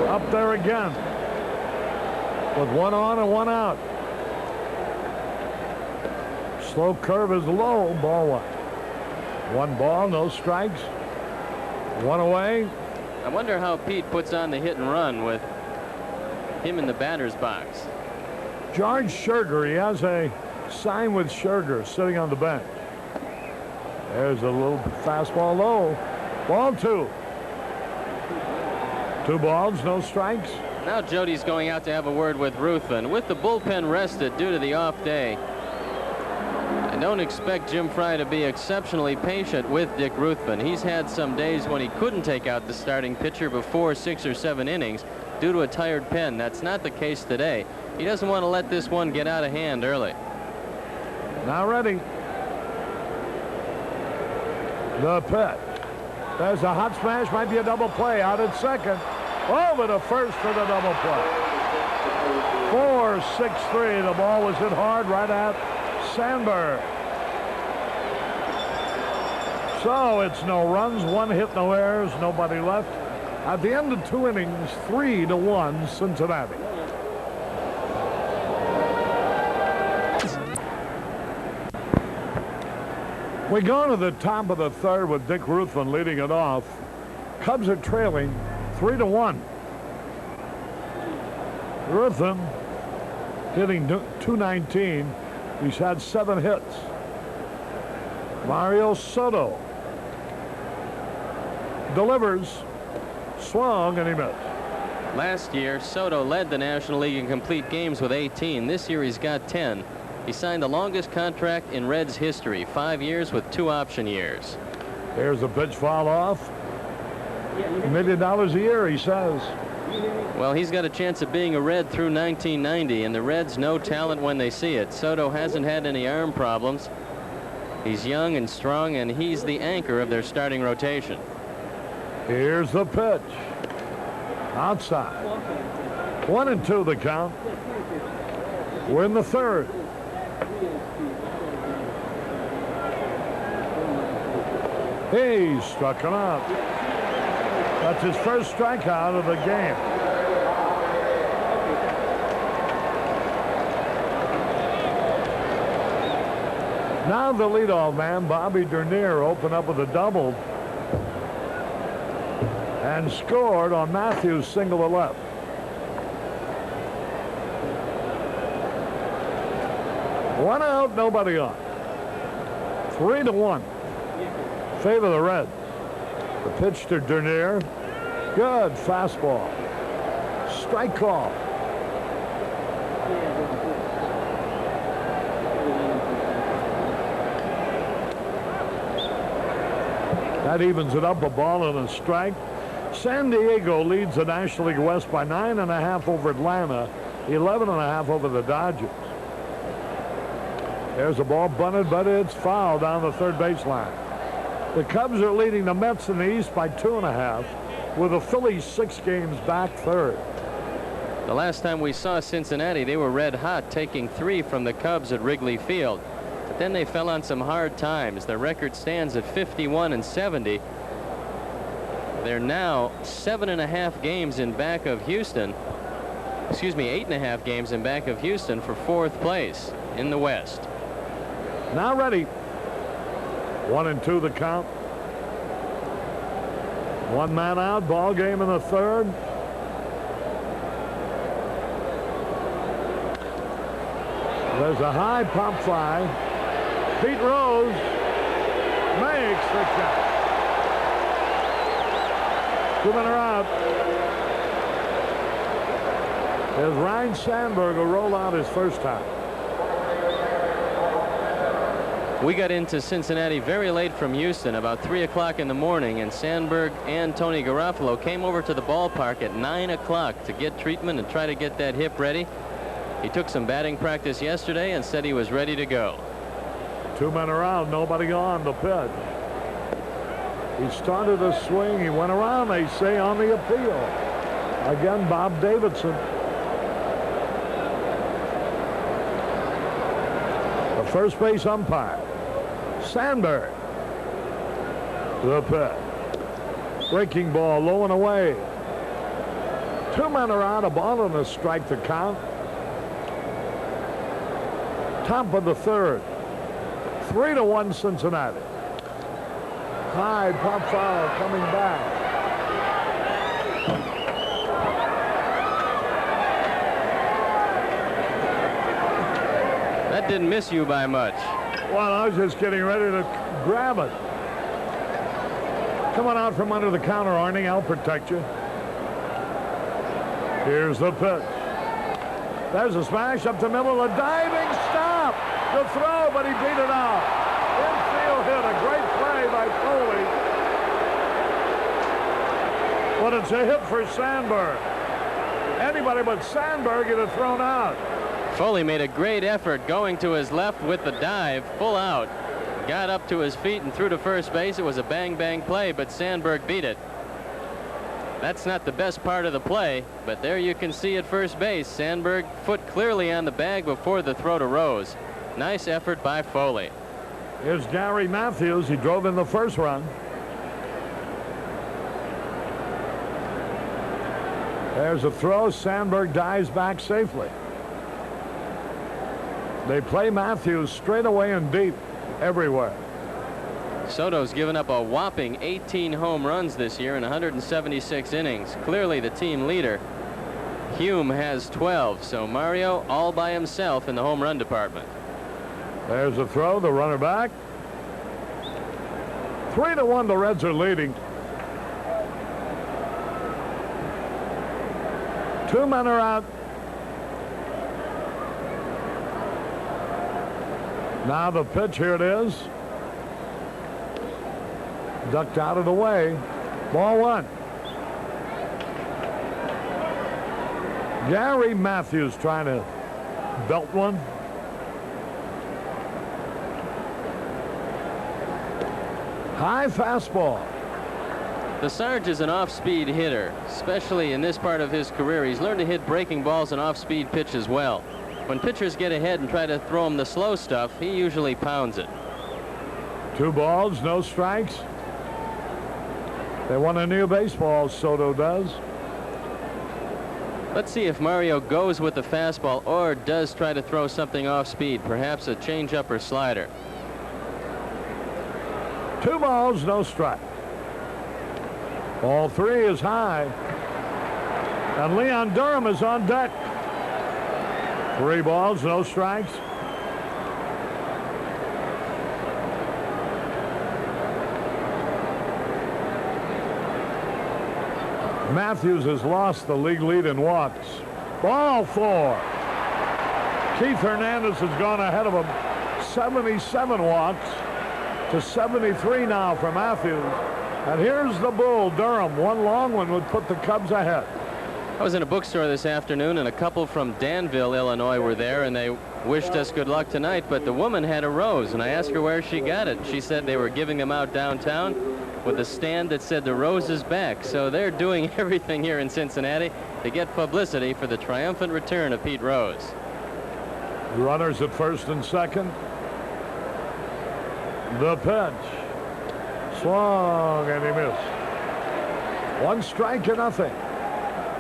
Up there again with 1 on and 1 out. Slow curve is low. Ball 1. 1 ball, no strikes. 1 away. I wonder how Pete puts on the hit and run with him in the batter's box. George Scherger, he has a sign with Scherger sitting on the bench. There's a little fastball low. Ball 2. 2 balls, no strikes. Now Jody's going out to have a word with Ruthven. With the bullpen rested due to the off day, I don't expect Jim Fry to be exceptionally patient with Dick Ruthven. He's had some days when he couldn't take out the starting pitcher before 6 or 7 innings due to a tired pen. That's not the case today. He doesn't want to let this one get out of hand early. Now ready. The pitch. There's a hot smash, might be a double play out at second. Over to first for the double play. 4-6-3. The ball was hit hard right at SANDBERG. So it's no runs, 1 hit, no errors, nobody left. At the end of 2 innings, 3-1 Cincinnati. We go to the top of the 3rd with Dick Ruthven leading it off. Cubs are trailing 3-1. Ruthven hitting .219. He's had 7 hits. Mario Soto delivers, swung, and he missed. Last year, Soto led the National League in complete games with 18. This year he's got 10. He signed the longest contract in Reds history, 5 years with 2 option years. Here's the pitch, foul off. $1 million a year, he says. Well, he's got a chance of being a Red through 1990, and the Reds know talent when they see it. Soto hasn't had any arm problems. He's young and strong, and he's the anchor of their starting rotation. Here's the pitch. Outside. 1-2 the count. We're in the 3rd. He struck him out. That's his first strikeout of the game. Now the leadoff man, Bobby Dernier, opened up with a double and scored on Matthews' single to left. One out, nobody on. 3-1. favor the Reds. The pitch to Dernier. Good fastball. Strike call. That evens it up, a ball and a strike. San Diego leads the National League West by 9.5 over Atlanta, 11.5 over the Dodgers. There's a ball bunted, but it's foul down the third baseline. The Cubs are leading the Mets in the East by 2.5, with the Phillies 6 games back third. The last time we saw Cincinnati, they were red hot, taking 3 from the Cubs at Wrigley Field. But then they fell on some hard times. Their record stands at 51-70. They're now 7.5 games in back of Houston. Excuse me, 8.5 games in back of Houston for 4th place in the West. Now ready. 1-2 the count. 1 man out. Ball game in the third. There's a high pop fly. Pete Rose makes the catch. 2 men are out. As Ryne Sandberg will roll out his first time. We got into Cincinnati very late from Houston, about 3 o'clock in the morning, and Sandberg and Tony Garofalo came over to the ballpark at 9 o'clock to get treatment and try to get that hip ready. He took some batting practice yesterday and said he was ready to go. 2 men around, nobody on the pitch. He started a swing. He went around, they say, on the appeal. Again, Bob Davidson. The first base umpire, Sandberg. The pitch. Breaking ball, low and away. 2 men are out, a ball and a strike to count. Top of the third. 3-1 Cincinnati. High pop foul coming back. That didn't miss you by much. Well, I was just getting ready to grab it. Come on out from under the counter, Arnie. I'll protect you. Here's the pitch. There's a smash up the middle. A diving stop. The throw, but he beat it out. Infield hit. A great play by Foley. But it's a hit for Sandberg. Anybody but Sandberg would have thrown out. Foley made a great effort going to his left with the dive, full out. Got up to his feet and threw to first base. It was a bang-bang play, but Sandberg beat it. That's not the best part of the play, but there you can see at first base, Sandberg foot clearly on the bag before the throw to Rose. Nice effort by Foley. Here's Gary Matthews. He drove in the first run. There's a throw. Sandberg dives back safely. They play Matthews straight away and deep everywhere. Soto's given up a whopping 18 home runs this year in 176 innings. Clearly the team leader. Hume has 12, so Mario all by himself in the home run department. There's a throw, the runner back. 3-1, the Reds are leading. 2 men are out. Now the pitch, here it is. Ducked out of the way. Ball 1. Gary Matthews trying to belt one. High fastball. The Sarge is an off-speed hitter, especially in this part of his career. He's learned to hit breaking balls and off-speed pitches well. When pitchers get ahead and try to throw him the slow stuff, he usually pounds it. 2 balls, no strikes. They want a new baseball, Soto does. Let's see if Mario goes with the fastball or does try to throw something off speed, perhaps a changeup or slider. 2 balls, no strike. Ball 3 is high. And Leon Durham is on deck. 3 balls, no strikes. Matthews has lost the league lead in walks. Ball 4. Keith Hernandez has gone ahead of him. 77 walks to 73 now for Matthews. And here's the bull, Durham. One long one would put the Cubs ahead. I was in a bookstore this afternoon, and a couple from Danville, Illinois were there, and they wished us good luck tonight, but the woman had a rose, and I asked her where she got it. She said they were giving them out downtown with a stand that said the rose is back. So they're doing everything here in Cincinnati to get publicity for the triumphant return of Pete Rose. Runners at first and second. The pitch. Swung, and he missed. 1 strike to nothing.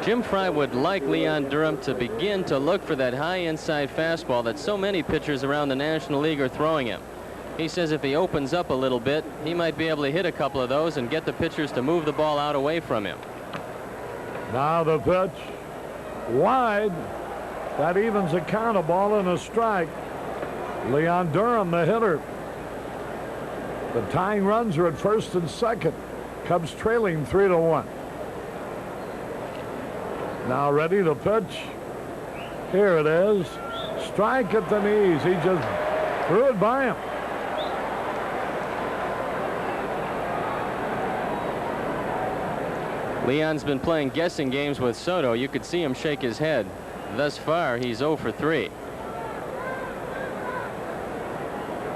Jim Fry would like Leon Durham to begin to look for that high inside fastball that so many pitchers around the National League are throwing him. He says if he opens up a little bit, he might be able to hit a couple of those and get the pitchers to move the ball out away from him. Now the pitch. Wide. That evens a count, a ball and a strike. Leon Durham, the hitter. The tying runs are at first and second. Cubs trailing 3-1. Now ready to pitch. Here it is. Strike at the knees. He just threw it by him. Leon's been playing guessing games with Soto. You could see him shake his head. Thus far, he's 0 for 3.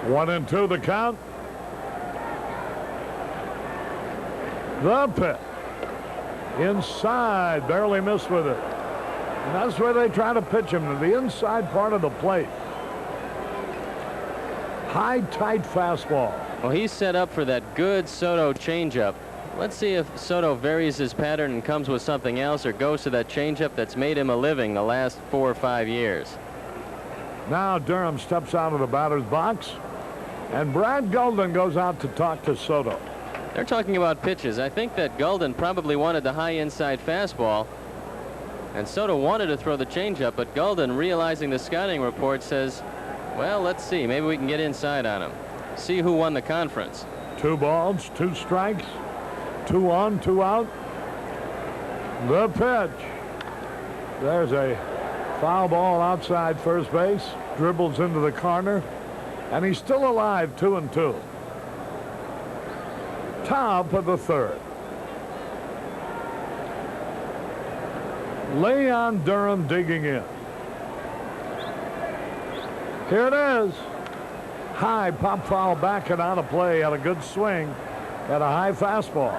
1-2 the count. The pitch. Inside, barely missed with it. And that's where they try to pitch him, to the inside part of the plate. High, tight fastball. Well, he's set up for that good Soto changeup. Let's see if Soto varies his pattern and comes with something else, or goes to that changeup that's made him a living the last 4 or 5 years. Now Durham steps out of the batter's box, and Brad Golden goes out to talk to Soto. They're talking about pitches. I think that Golden probably wanted the high inside fastball, and Soto wanted to throw the changeup, but Golden, realizing the scouting report, says, well, let's see, maybe we can get inside on him. See who won the conference. 2 balls, 2 strikes, 2 on, 2 out. The pitch. There's a foul ball outside first base, dribbles into the corner, and he's still alive, 2-2. Top of the third. Leon Durham digging in. Here it is. High pop foul back and out of play. Had a good swing at a high fastball.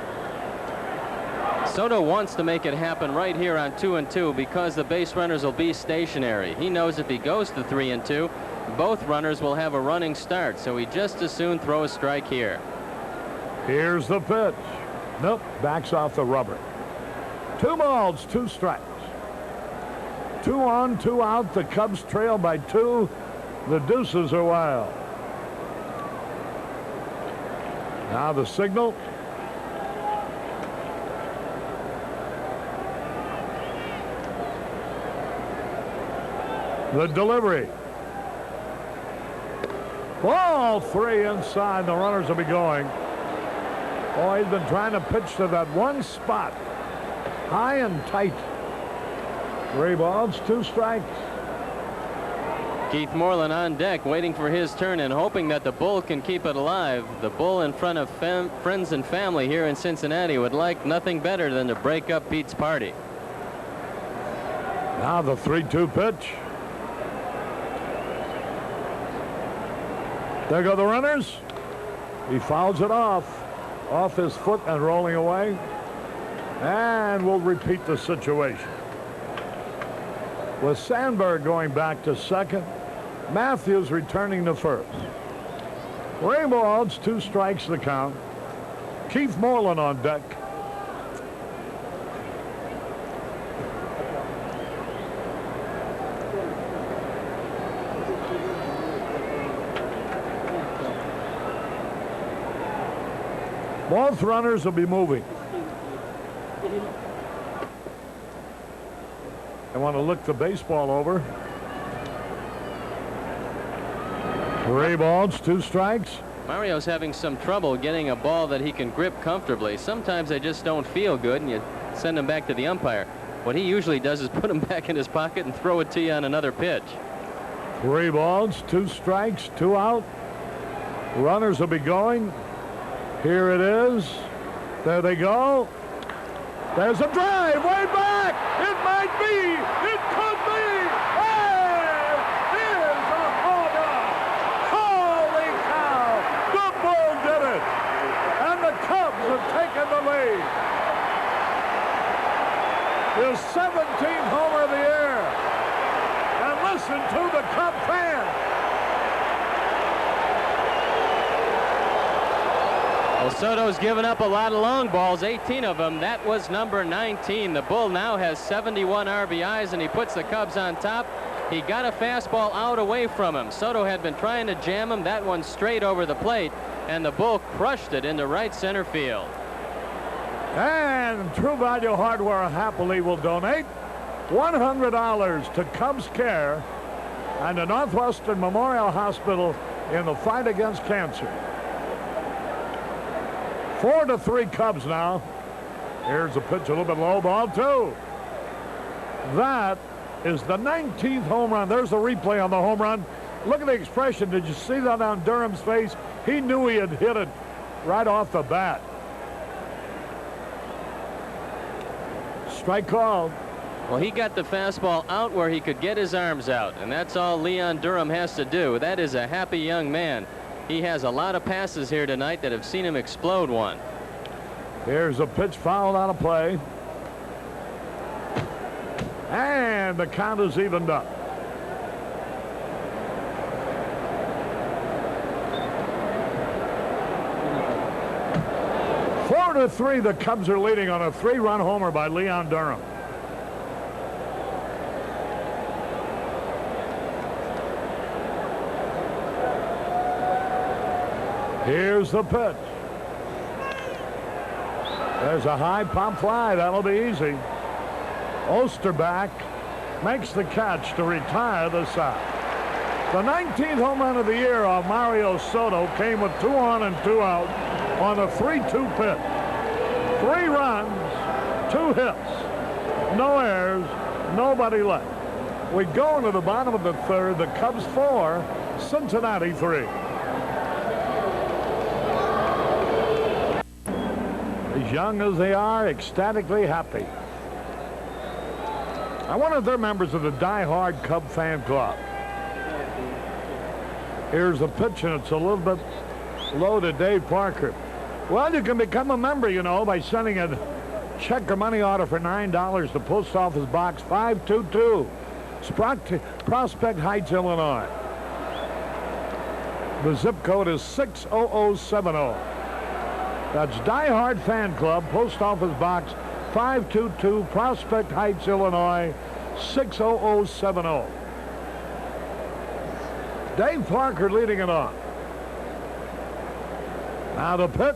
Soto wants to make it happen right here on 2-2 because the base runners will be stationary. He knows if he goes to 3-2, both runners will have a running start, so he just as soon throw a strike here. Here's the pitch. Nope, backs off the rubber. 2 balls, 2 strikes. 2 on, 2 out. The Cubs trail by 2. The deuces are wild. Now the signal. The delivery. Ball 3 inside. The runners will be going. Oh, he's been trying to pitch to that one spot. High and tight. 3 balls, 2 strikes. Keith Moreland on deck, waiting for his turn and hoping that the bull can keep it alive. The bull, in front of friends and family here in Cincinnati, would like nothing better than to break up Pete's party. Now the 3-2 pitch. There go the runners. He fouls it off his foot and rolling away. And we'll repeat the situation. With Sandberg going back to second, Matthews returning to first. 3 balls, 2 strikes the count. Keith Moreland on deck. Both runners will be moving. I want to look the baseball over. 3 balls, 2 strikes. Mario's having some trouble getting a ball that he can grip comfortably. Sometimes they just don't feel good, and you send them back to the umpire. What he usually does is put them back in his pocket and throw it to you on another pitch. 3 balls, 2 strikes, 2 out. Runners will be going. Here it is. There they go. There's a drive way back. It might be. It could be. Hey, here's a home run. Holy cow. The Bull did it. And the Cubs have taken the lead. His 17th homer of the year. And listen to the Cub fans. Well, Soto's given up a lot of long balls, 18 of them. That was number 19. The Bull now has 71 RBIs, and he puts the Cubs on top. He got a fastball out away from him. Soto had been trying to jam him. That one straight over the plate, and the Bull crushed it into right center field. And True Value Hardware happily will donate $100 to Cubs Care and the Northwestern Memorial Hospital in the fight against cancer. 4-3 Cubs now. Here's a pitch, a little bit low, ball 2. That is the 19th home run. There's the replay on the home run. Look at the expression. Did you see that on Durham's face? He knew he had hit it right off the bat. Strike called. Well, he got the fastball out where he could get his arms out, and that's all Leon Durham has to do. That is a happy young man. He has a lot of passes here tonight that have seen him explode one. Here's a pitch fouled on a play. And the count is evened up. Four to 3, the Cubs are leading on a 3-run homer by Leon Durham. Here's the pitch. There's a high pop fly. That'll be easy. Osterback makes the catch to retire the side. The 19th home run of the year of Mario Soto came with 2 on and 2 out on a 3-2 pitch. 3 runs, 2 hits, no errors, nobody left. We go into the bottom of the 3rd. The Cubs 4, Cincinnati 3. As young as they are, ecstatically happy. I wonder if they're members of the die-hard Cub fan club. Here's the pitch, and it's a little bit low to Dave Parker. Well, you can become a member, you know, by sending a check or money order for $9 to Post Office Box 522, Prospect Heights, Illinois. The zip code is 60070. That's Die Hard Fan Club, Post Office Box 522, Prospect Heights, Illinois, 60070. Dave Parker leading it on. Now the pitch,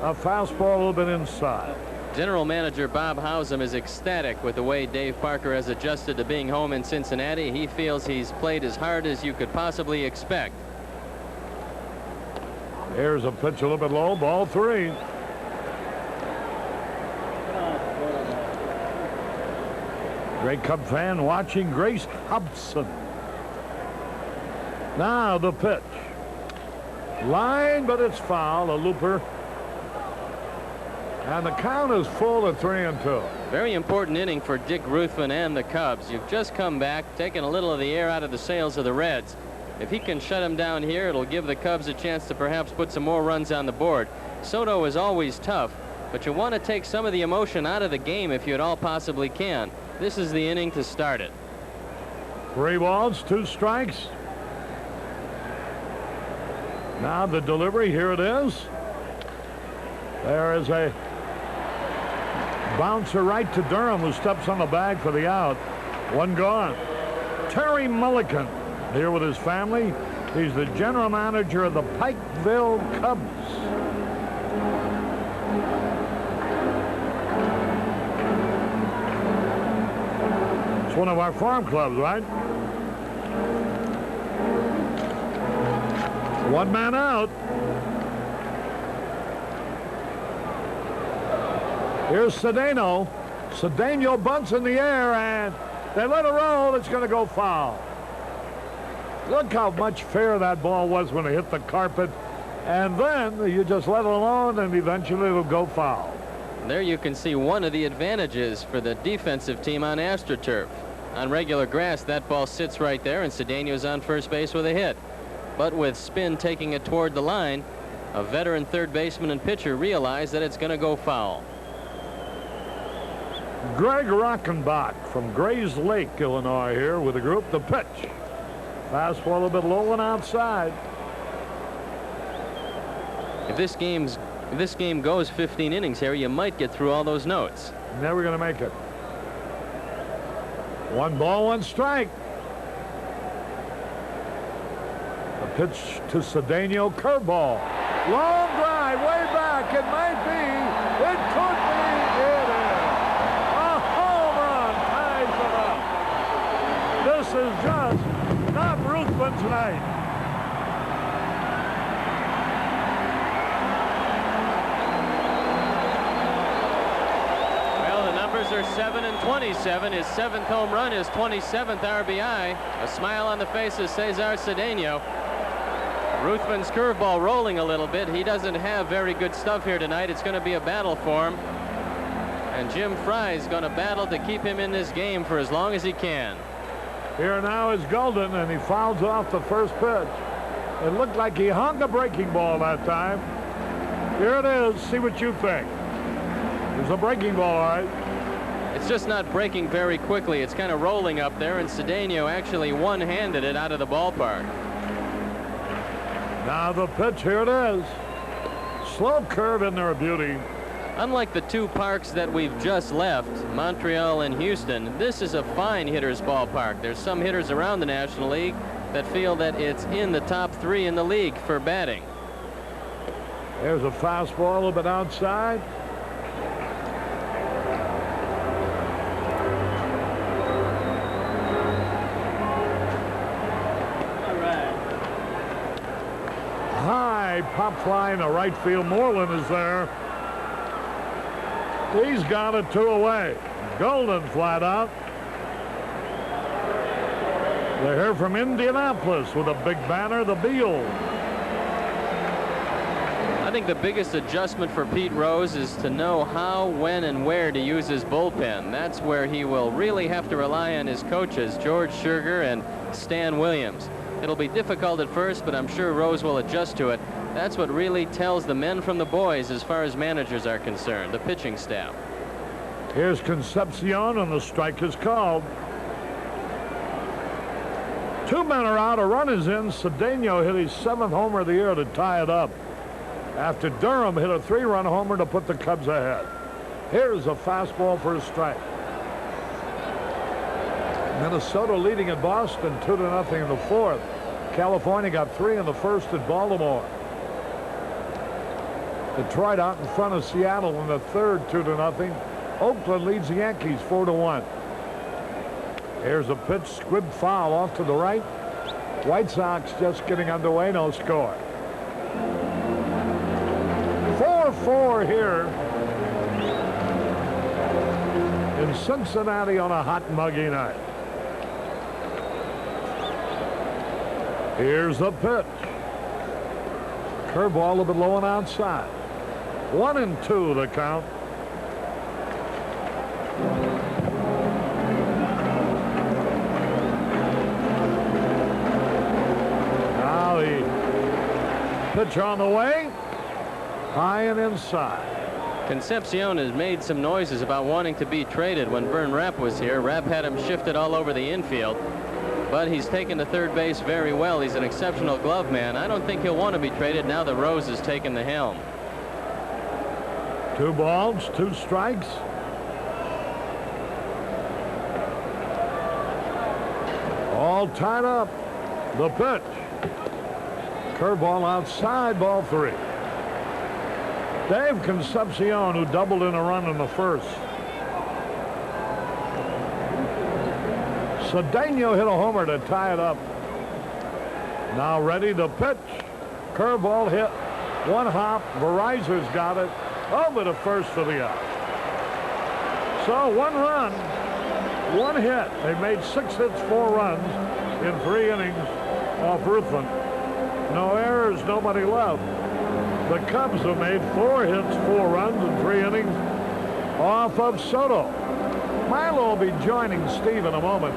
a fastball a little bit inside. General Manager Bob Hausum is ecstatic with the way Dave Parker has adjusted to being home in Cincinnati. He feels he's played as hard as you could possibly expect. Here's a pitch a little bit low, ball 3. Great Cub fan watching Grace Hobson. Now the pitch. Line, but it's foul, a looper. And the count is full at 3-2. Very important inning for Dick Ruthven and the Cubs. You've just come back, taken a little of the air out of the sails of the Reds. If he can shut him down here, it'll give the Cubs a chance to perhaps put some more runs on the board. Soto is always tough, but you want to take some of the emotion out of the game if you at all possibly can. This is the inning to start it. 3 balls, 2 strikes. Now the delivery, here it is. There is a bouncer right to Durham, who steps on the bag for the out. 1 gone. Terry Mulligan here with his family. He's the general manager of the Pikeville Cubs. It's one of our farm clubs, right? 1 man out. Here's Cedeno. Cedeno bunts in the air, and they let it roll. It's going to go foul. Look how much fair that ball was when it hit the carpet. And then you just let it alone, and eventually it'll go foul. There you can see one of the advantages for the defensive team on AstroTurf. On regular grass, that ball sits right there, and Cedeno's on first base with a hit. But with spin taking it toward the line, a veteran third baseman and pitcher realized that it's going to go foul. Greg Rockenbach from Grays Lake, Illinois, here with the group. The pitch. Fastball a little bit low and outside. If this game goes 15 innings, Harry, you might get through all those notes. Never going to make it. 1 ball, 1 strike. The pitch to Cedeno, curveball. Long drive, way back. It might be. It could be. It is. A home run ties it up. This is just not Ruthven tonight. Are 7 and 27. His 7th home run, his 27th RBI. A smile on the face of Cesar Cedeno. Ruthven's curveball rolling a little bit. He doesn't have very good stuff here tonight. It's going to be a battle for him. And Jim Fry's going to battle to keep him in this game for as long as he can. Here now is Golden, and he fouls off the first pitch. It looked like he hung a breaking ball that time. Here it is. See what you think. There's a breaking ball, all right. It's just not breaking very quickly. It's kind of rolling up there, and Cedeno actually one-handed it out of the ballpark. Now the pitch, here it is. Slow curve in there, a beauty. Unlike the 2 parks that we've just left, Montreal and Houston, this is a fine hitter's ballpark. There's some hitters around the National League that feel that it's in the top 3 in the league for batting. There's a fastball a little bit outside. High pop fly in the right field. Moreland is there. He's got it 2 away. Golden flat out. They're here from Indianapolis with a big banner, the Beal. I think the biggest adjustment for Pete Rose is to know how, when, and where to use his bullpen. That's where he will really have to rely on his coaches, George Sugar and Stan Williams. It'll be difficult at first, but I'm sure Rose will adjust to it. That's what really tells the men from the boys as far as managers are concerned, the pitching staff. Here's Concepcion, and the strike is called. 2 men are out, a run is in. Cedeno hit his 7th homer of the year to tie it up, after Durham hit a 3-run homer to put the Cubs ahead. Here's a fastball for a strike. Minnesota leading at Boston 2-0 in the 4th. California got 3 in the 1st at Baltimore. Detroit out in front of Seattle in the 3rd 2-0. Oakland leads the Yankees 4-1. Here's a pitch, squib foul off to the right. White Sox just getting underway, no score. 4-4 here in Cincinnati on a hot, muggy night. Here's the pitch. Curveball a little bit low and outside. 1-2 the count. Now the pitch on the way. High and inside. Concepcion has made some noises about wanting to be traded. When Vern Rapp was here, Rapp had him shifted all over the infield. But he's taken to third base very well. He's an exceptional glove man. I don't think he'll want to be traded now that Rose has taken the helm. 2 balls, 2 strikes. All tied up. The pitch. Curveball outside, ball 3. Dave Concepcion, who doubled in a run in the 1st. Cedeno hit a homer to tie it up. Now ready to pitch. Curveball hit. 1 hop. Verizer's got it. Over to first for the out. So 1 run, 1 hit. They made 6 hits, 4 runs in 3 innings off Ruthven. No errors, nobody left. The Cubs have made 4 hits, 4 runs in 3 innings off of Soto. Milo will be joining Steve in a moment.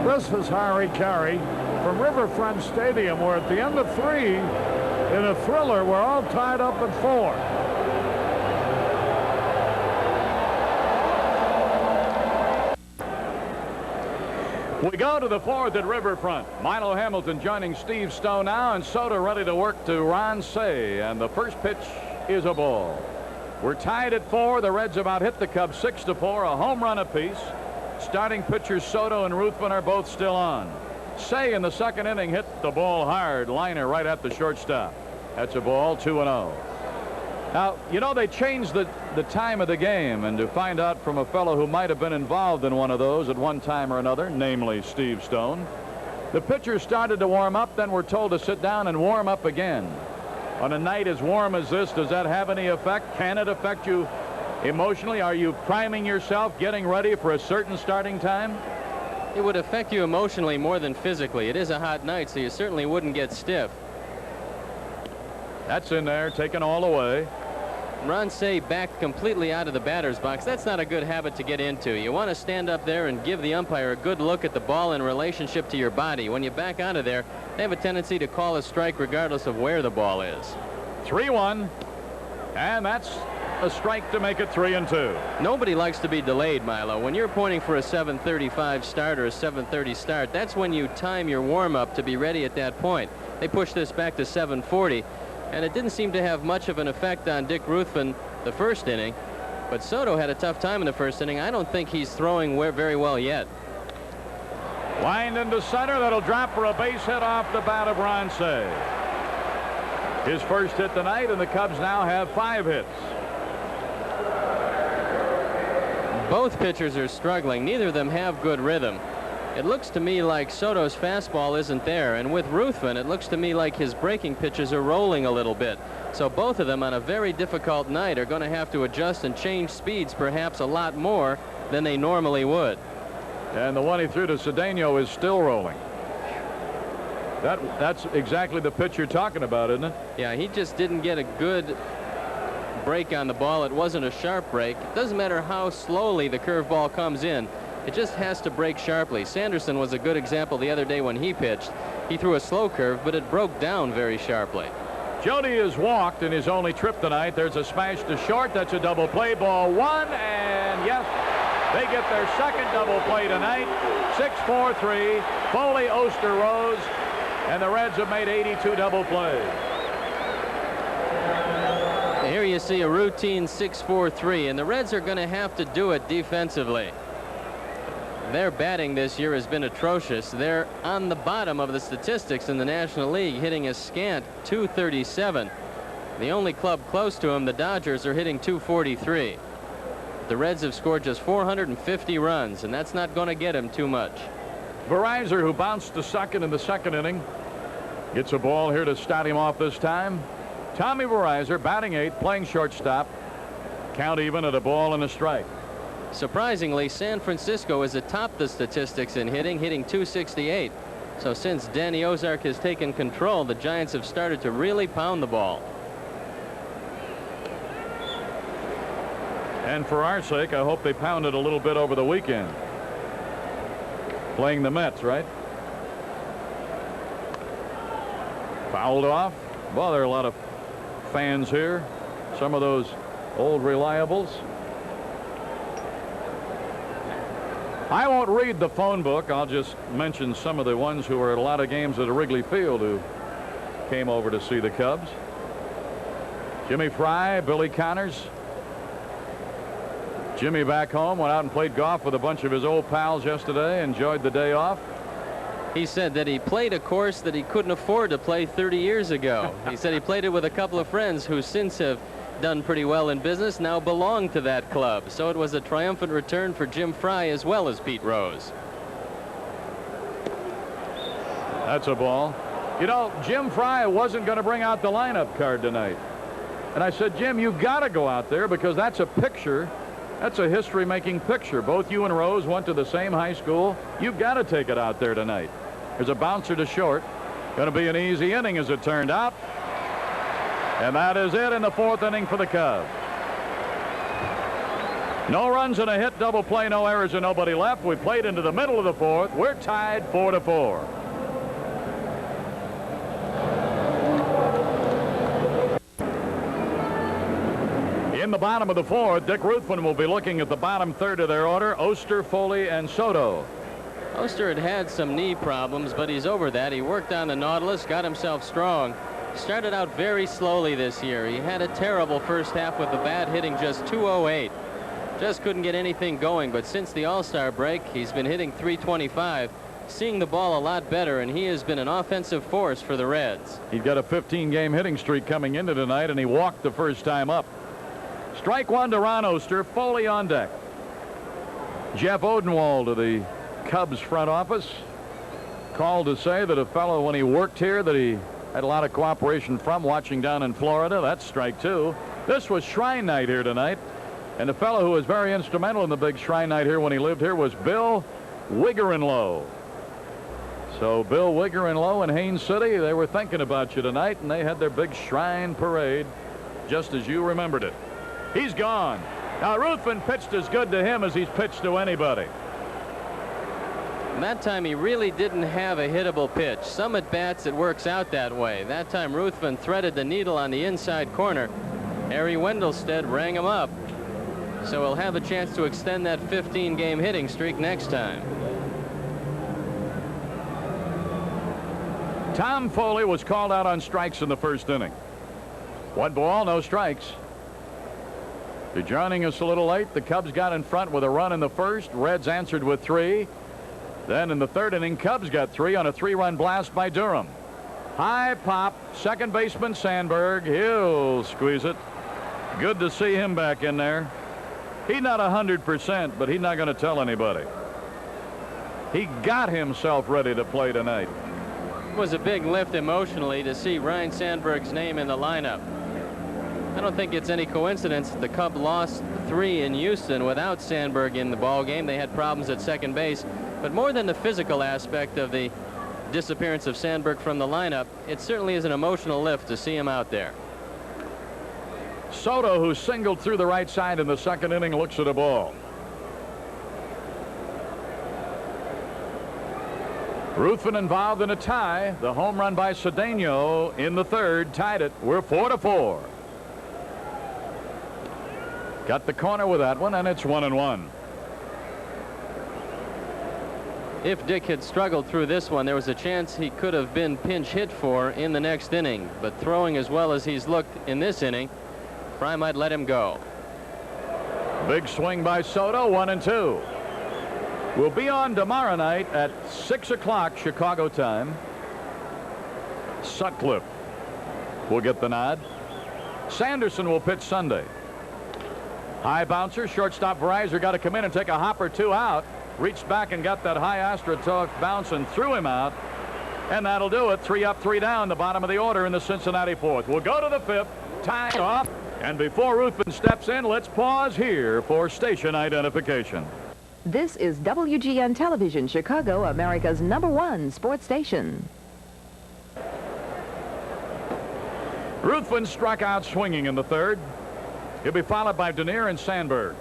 This is Harry Carey from Riverfront Stadium. We're at the end of 3 in a thriller. We're all tied up at 4. We go to the 4th at Riverfront. Milo Hamilton joining Steve Stone now, and Soto ready to work to RYNE. And the first pitch is a ball. We're tied at 4. The Reds about hit the Cubs 6-4, a home run apiece. Starting pitchers Soto and Ruthven are both still on. Say in the 2nd inning hit the ball hard, liner right at the shortstop. That's a ball, 2-0. Now, you know, they changed the time of the game, and to find out from a fellow who might have been involved in one of those at one time or another, namely Steve Stone, the pitchers started to warm up, then were told to sit down and warm up again. On a night as warm as this, does that have any effect? Can it affect you emotionally? Are you priming yourself, getting ready for a certain starting time? It would affect you emotionally more than physically. It is a hot night, so you certainly wouldn't get stiff. That's in there, taken all away. RYNE backed completely out of the batter's box. That's not a good habit to get into. You want to stand up there and give the umpire a good look at the ball in relationship to your body. When you back out of there, they have a tendency to call a strike regardless of where the ball is. 3-1, and that's a strike to make it 3-2. Nobody likes to be delayed, Milo. When you're pointing for a 7:35 start or a 7:30 start, that's when you time your warm-up to be ready at that point. They pushed this back to 7:40. And it didn't seem to have much of an effect on Dick Ruthven the first inning. But Soto had a tough time in the first inning. I don't think he's throwing very well yet. Lined into center. That'll drop for a base hit off the bat of RYNE. His first hit tonight, and the Cubs now have 5 hits. Both pitchers are struggling. Neither of them have good rhythm. It looks to me like Soto's fastball isn't there, and with Ruthven it looks to me like his breaking pitches are rolling a little bit. So both of them on a very difficult night are going to have to adjust and change speeds perhaps a lot more than they normally would. And the one he threw to Cedeno is still rolling. That's exactly the pitch you're talking about, isn't it? Yeah, he just didn't get a good break on the ball. It wasn't a sharp break. It doesn't matter how slowly the curveball comes in. It just has to break sharply. Sanderson was a good example the other day when he pitched. He threw a slow curve, but it broke down very sharply. Jody is walked in his only trip tonight. There's a smash to short. That's a double play. Ball 1, and yes, they get their second double play tonight. 6-4-3. Foley, Oster, Rose, and the Reds have made 82 double plays. Here you see a routine 6-4-3, and the Reds are going to have to do it defensively. Their batting this year has been atrocious. They're on the bottom of the statistics in the National League, hitting a scant .237. The only club close to them, the Dodgers, are hitting .243. The Reds have scored just 450 runs, and that's not going to get him too much. Verizor, who bounced to second in the 2nd inning, gets a ball here to start him off this time. Tommy Verizor, batting 8th, playing shortstop. Count even at a ball and a strike. Surprisingly, San Francisco is atop the statistics in hitting .268. So since Danny Ozark has taken control, the Giants have started to really pound the ball. And for our sake, I hope they pound it a little bit over the weekend. Playing the Mets, right? Fouled off. Well, there are a lot of fans here. Some of those old reliables. I won't read the phone book. I'll just mention some of the ones who were at a lot of games at Wrigley Field who came over to see the Cubs. Jimmy Fry, Billy Connors. Jimmy back home, went out and played golf with a bunch of his old pals yesterday, enjoyed the day off. He said that he played a course that he couldn't afford to play 30 years ago. He said he played it with a couple of friends who since have done pretty well in business, now belong to that club. So it was a triumphant return for Jim Fry as well as Pete Rose. That's a ball. You know, Jim Fry wasn't going to bring out the lineup card tonight. And I said, Jim, you've got to go out there because that's a picture That's a history-making picture. Both you and Rose went to the same high school. You've got to take it out there tonight. There's a bouncer to short. Going to be an easy inning as it turned out. And that is it in the 4th inning for the Cubs. No runs and a hit, double play, no errors, and nobody left. We played into the middle of the 4th. We're tied 4-4. In the bottom of the 4th, Dick Ruthven will be looking at the bottom third of their order: Oster, Foley, and Soto. Oster had some knee problems, but he's over that. He worked on the Nautilus, got himself strong. Started out very slowly this year. He had a terrible first half with the bat, hitting just .208. Just couldn't get anything going, but since the All-Star break, he's been hitting .325, seeing the ball a lot better, and he has been an offensive force for the Reds. He's got a 15-game hitting streak coming into tonight, and he walked the first time up. Strike one to Ron Oster. Foley on deck. Jeff Odenwald of the Cubs front office called to say that a fellow, when he worked here, that he had a lot of cooperation from, watching down in Florida. That's strike two. This was Shrine Night here tonight, and the fellow who was very instrumental in the big Shrine Night here when he lived here was Bill Wigger-in-Low. So Bill Wigger-in-Low in Haines City, they were thinking about you tonight, and they had their big Shrine parade just as you remembered it. He's gone. Now Ruthven pitched as good to him as he's pitched to anybody. And that time he really didn't have a hittable pitch. Some at bats it works out that way. That time Ruthven threaded the needle on the inside corner. Harry Wendelstedt rang him up. So he'll have a chance to extend that 15-game hitting streak next time. Tom Foley was called out on strikes in the first inning. 1 ball, no strikes. You're joining us a little late. The Cubs got in front with a run in the first. Reds answered with 3. Then in the 3rd inning, Cubs got 3 on a 3-run blast by Durham. High pop, second baseman Sandberg. He'll squeeze it. Good to see him back in there. He's not 100%, but he's not going to tell anybody. He got himself ready to play tonight. It was a big lift emotionally to see Ryne Sandberg's name in the lineup. I don't think it's any coincidence the Cubs lost 3 in Houston without Sandberg in the ball game. They had problems at second base, but more than the physical aspect of the disappearance of Sandberg from the lineup, it certainly is an emotional lift to see him out there. Soto, who singled through the right side in the 2nd inning, looks at a ball. Ruthven involved in a tie. The home run by Cedeno in the 3rd tied it. We're 4-4. Got the corner with that one, and it's 1-1. If Dick had struggled through this one, there was a chance he could have been pinch hit for in the next inning. But throwing as well as he's looked in this inning, Fry might let him go. Big swing by Soto, 1-2. We'll be on tomorrow night at 6 o'clock Chicago time. Sutcliffe will get the nod. Sanderson will pitch Sunday. High bouncer, shortstop Verizor got to come in and take a hop or 2 out. Reached back and got that high AstroTurf bounce and threw him out. And that'll do it. 3 up, 3 down, the bottom of the order in the Cincinnati 4th. We'll go to the 5th. Tie off. And before Ruthven steps in, let's pause here for station identification. This is WGN Television, Chicago, America's #1 sports station. Ruthven struck out swinging in the 3rd. He'll be followed by Denier and Sandberg.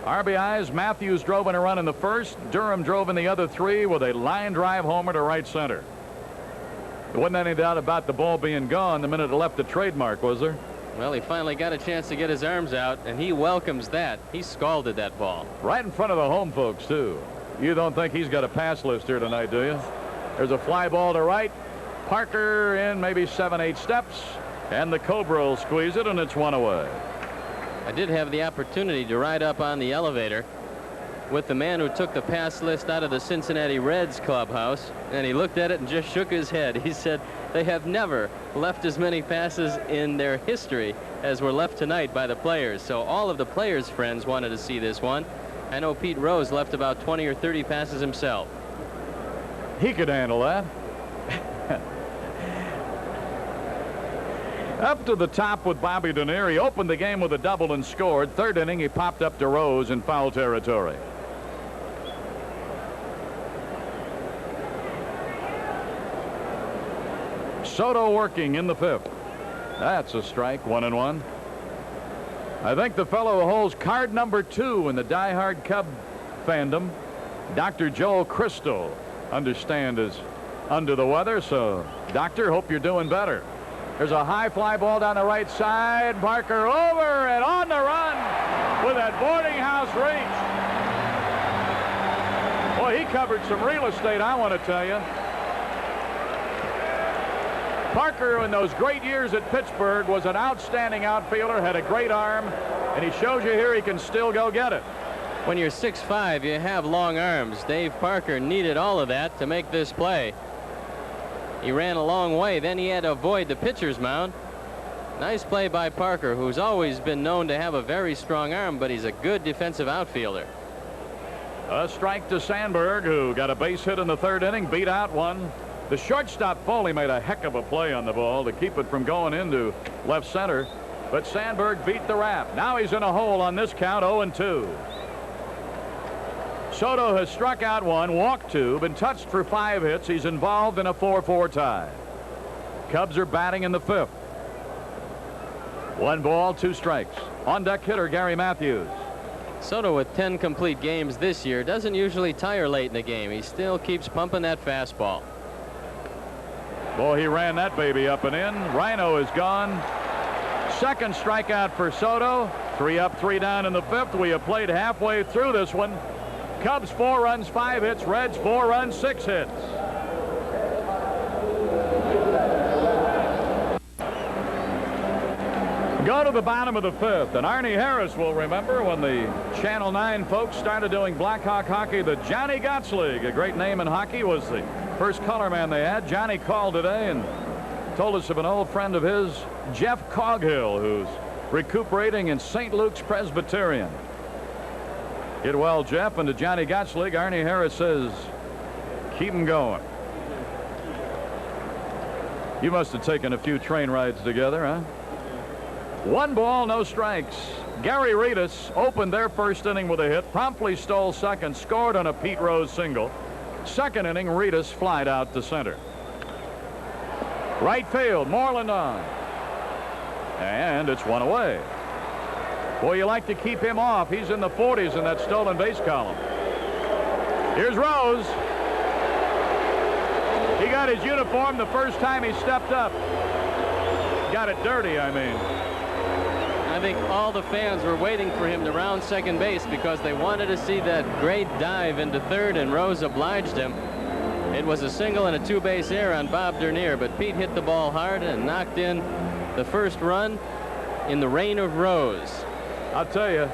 RBIs, Matthews drove in a run in the 1st. Durham drove in the other 3 with a line drive homer to right center. There wasn't any doubt about the ball being gone the minute it left the trademark, was there? Well, he finally got a chance to get his arms out, and he welcomes that. He scalded that ball. Right in front of the home folks, too. You don't think he's got a pass list here tonight, do you? There's a fly ball to right. Parker in maybe 7-8 steps. And the Cobra will squeeze it, and it's 1 away. I did have the opportunity to ride up on the elevator with the man who took the pass list out of the Cincinnati Reds clubhouse, and he looked at it and just shook his head. He said they have never left as many passes in their history as were left tonight by the players. So all of the players' friends wanted to see this one. I know Pete Rose left about 20 or 30 passes himself. He could handle that. Up to the top with Bobby Denier. He opened the game with a double and scored. Third inning, he popped up to Rose in foul territory. Soto working in the fifth. That's a strike, 1-1. I think the fellow who holds card number 2 in the diehard Cub fandom, Dr. Joel Christo, understand is under the weather. So, Doctor, hope you're doing better. There's a high fly ball down the right side. Parker over and on the run with that boarding house reach. Boy, he covered some real estate, I want to tell you. Parker, in those great years at Pittsburgh, was an outstanding outfielder, had a great arm, and he shows you here he can still go get it. When you're 6'5", you have long arms. Dave Parker needed all of that to make this play. He ran a long way, then he had to avoid the pitcher's mound. Nice play by Parker, who's always been known to have a very strong arm, but he's a good defensive outfielder. A strike to Sandberg, who got a base hit in the third inning, beat out one. The shortstop Foley made a heck of a play on the ball to keep it from going into left center, but Sandberg beat the wrap. Now he's in a hole on this count, 0-2. Soto has struck out one, walked two, been touched for 5 hits. He's involved in a 4-4 tie. Cubs are batting in the fifth. 1 ball, 2 strikes. On deck hitter Gary Matthews. Soto, with 10 complete games this year, doesn't usually tire late in the game. He still keeps pumping that fastball. Boy, he ran that baby up and in. Rhino is gone. Second strikeout for Soto. 3 up, 3 down in the fifth. We have played halfway through this one. Cubs 4 runs, 5 hits. Reds 4 runs, 6 hits. Go to the bottom of the fifth, and Arnie Harris will remember when the Channel 9 folks started doing Blackhawk hockey, the Johnny Gotts League. A great name in hockey, was the first color man they had. Johnny called today and told us of an old friend of his, Jeff Coghill, who's recuperating in St. Luke's Presbyterian. Get well, Jeff. And the Johnny Gotts League, Arnie Harris says, keep him going. You must have taken a few train rides together, huh? 1 ball, no strikes. Gary Reedus opened their first inning with a hit, promptly stole second, scored on a Pete Rose single. Second inning, Reedus flied out to center. Right field, Moreland on. And it's 1 away. Boy, you like to keep him off. He's in the 40s in that stolen base column. Here's Rose. He got his uniform the first time he stepped up. Got it dirty, I mean. I think all the fans were waiting for him to round second base because they wanted to see that great dive into third, and Rose obliged him. It was a single and a 2-base error on Bob Dernier, but Pete hit the ball hard and knocked in the first run in the reign of Rose. I'll tell you,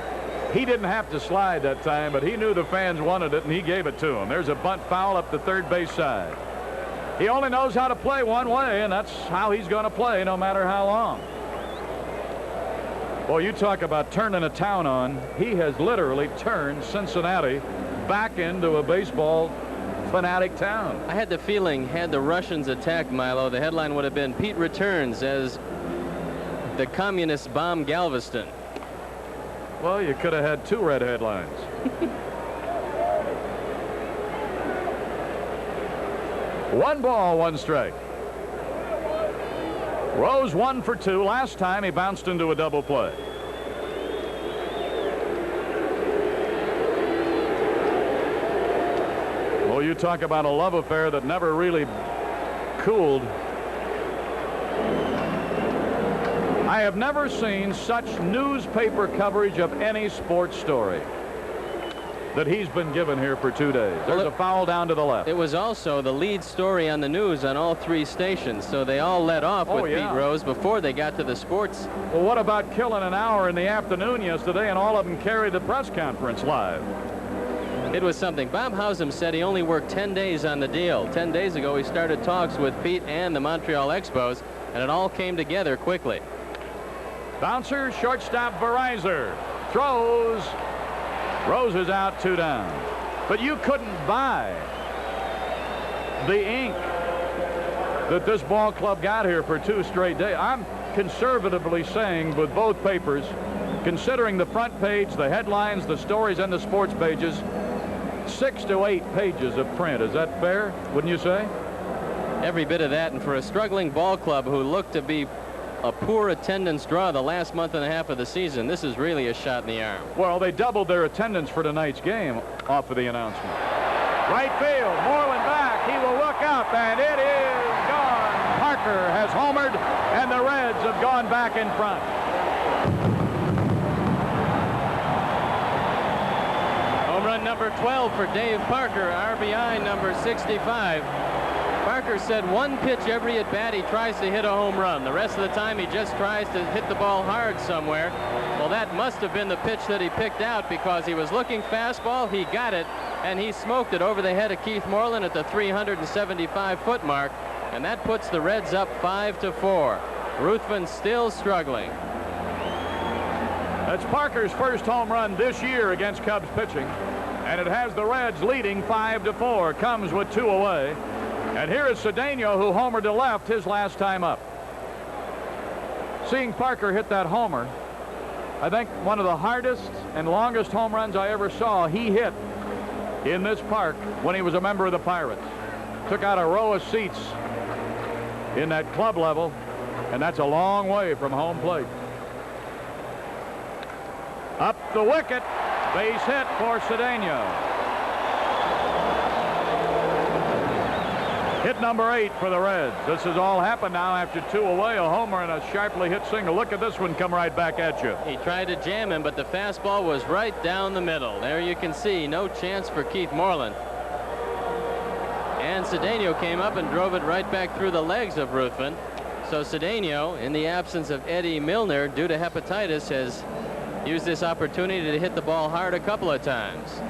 he didn't have to slide that time, but he knew the fans wanted it, and he gave it to them. There's a bunt foul up the third base side. He only knows how to play one way, and that's how he's going to play no matter how long. Boy, you talk about turning a town on. He has literally turned Cincinnati back into a baseball fanatic town. I had the feeling, had the Russians attacked Milo, the headline would have been Pete returns as the communists bomb Galveston. Well, you could have had 2 red headlines. One ball, 1 strike. Rose 1 for 2. Last time he bounced into a double play. Well, you talk about a love affair that never really cooled. I have never seen such newspaper coverage of any sports story that he's been given here for 2 days. There's a foul down to the left. It was also the lead story on the news on all 3 stations, so they all let off with Pete Rose before they got to the sports. Well, what about killing an hour in the afternoon yesterday, and all of them carried the press conference live? It was something. Bob Hausum said he only worked 10 days on the deal. 10 days ago, he started talks with Pete and the Montreal Expos, and it all came together quickly. Bouncer, shortstop Verizon throws. Rose is out, 2 down. But you couldn't buy the ink that this ball club got here for 2 straight days. I'm conservatively saying with both papers, considering the front page, the headlines, the stories, and the sports pages, 6 to 8 pages of print. Is that fair, wouldn't you say? Every bit of that, and for a struggling ball club who looked to be a poor attendance draw the last month and a half of the season, this is really a shot in the arm. Well, they doubled their attendance for tonight's game off of the announcement. Right field, Moreland back. He will look up, and it is gone. Parker has homered, and the Reds have gone back in front. Home run number 12 for Dave Parker, RBI number 65. Parker said one pitch every at bat he tries to hit a home run. The rest of the time he just tries to hit the ball hard somewhere. Well, that must have been the pitch that he picked out, because he was looking fastball, he got it, and he smoked it over the head of Keith Moreland at the 375-foot mark, and that puts the Reds up 5-4. Ruthven still struggling. That's Parker's first home run this year against Cubs pitching, and it has the Reds leading 5-4. Comes with 2 away. And here is Cedeno, who homered to left his last time up. Seeing Parker hit that homer, I think one of the hardest and longest home runs I ever saw he hit in this park when he was a member of the Pirates. Took out a row of seats in that club level, and that's a long way from home plate. Up the wicket, base hit for Cedeno. Hit number 8 for the Reds. This has all happened now after 2 away, a homer and a sharply hit single. Look at this one come right back at you. He tried to jam him, but the fastball was right down the middle. There you can see no chance for Keith Moreland. And Cedeno came up and drove it right back through the legs of Ruthven. So Cedeno, in the absence of Eddie Milner due to hepatitis, has used this opportunity to hit the ball hard a couple of times.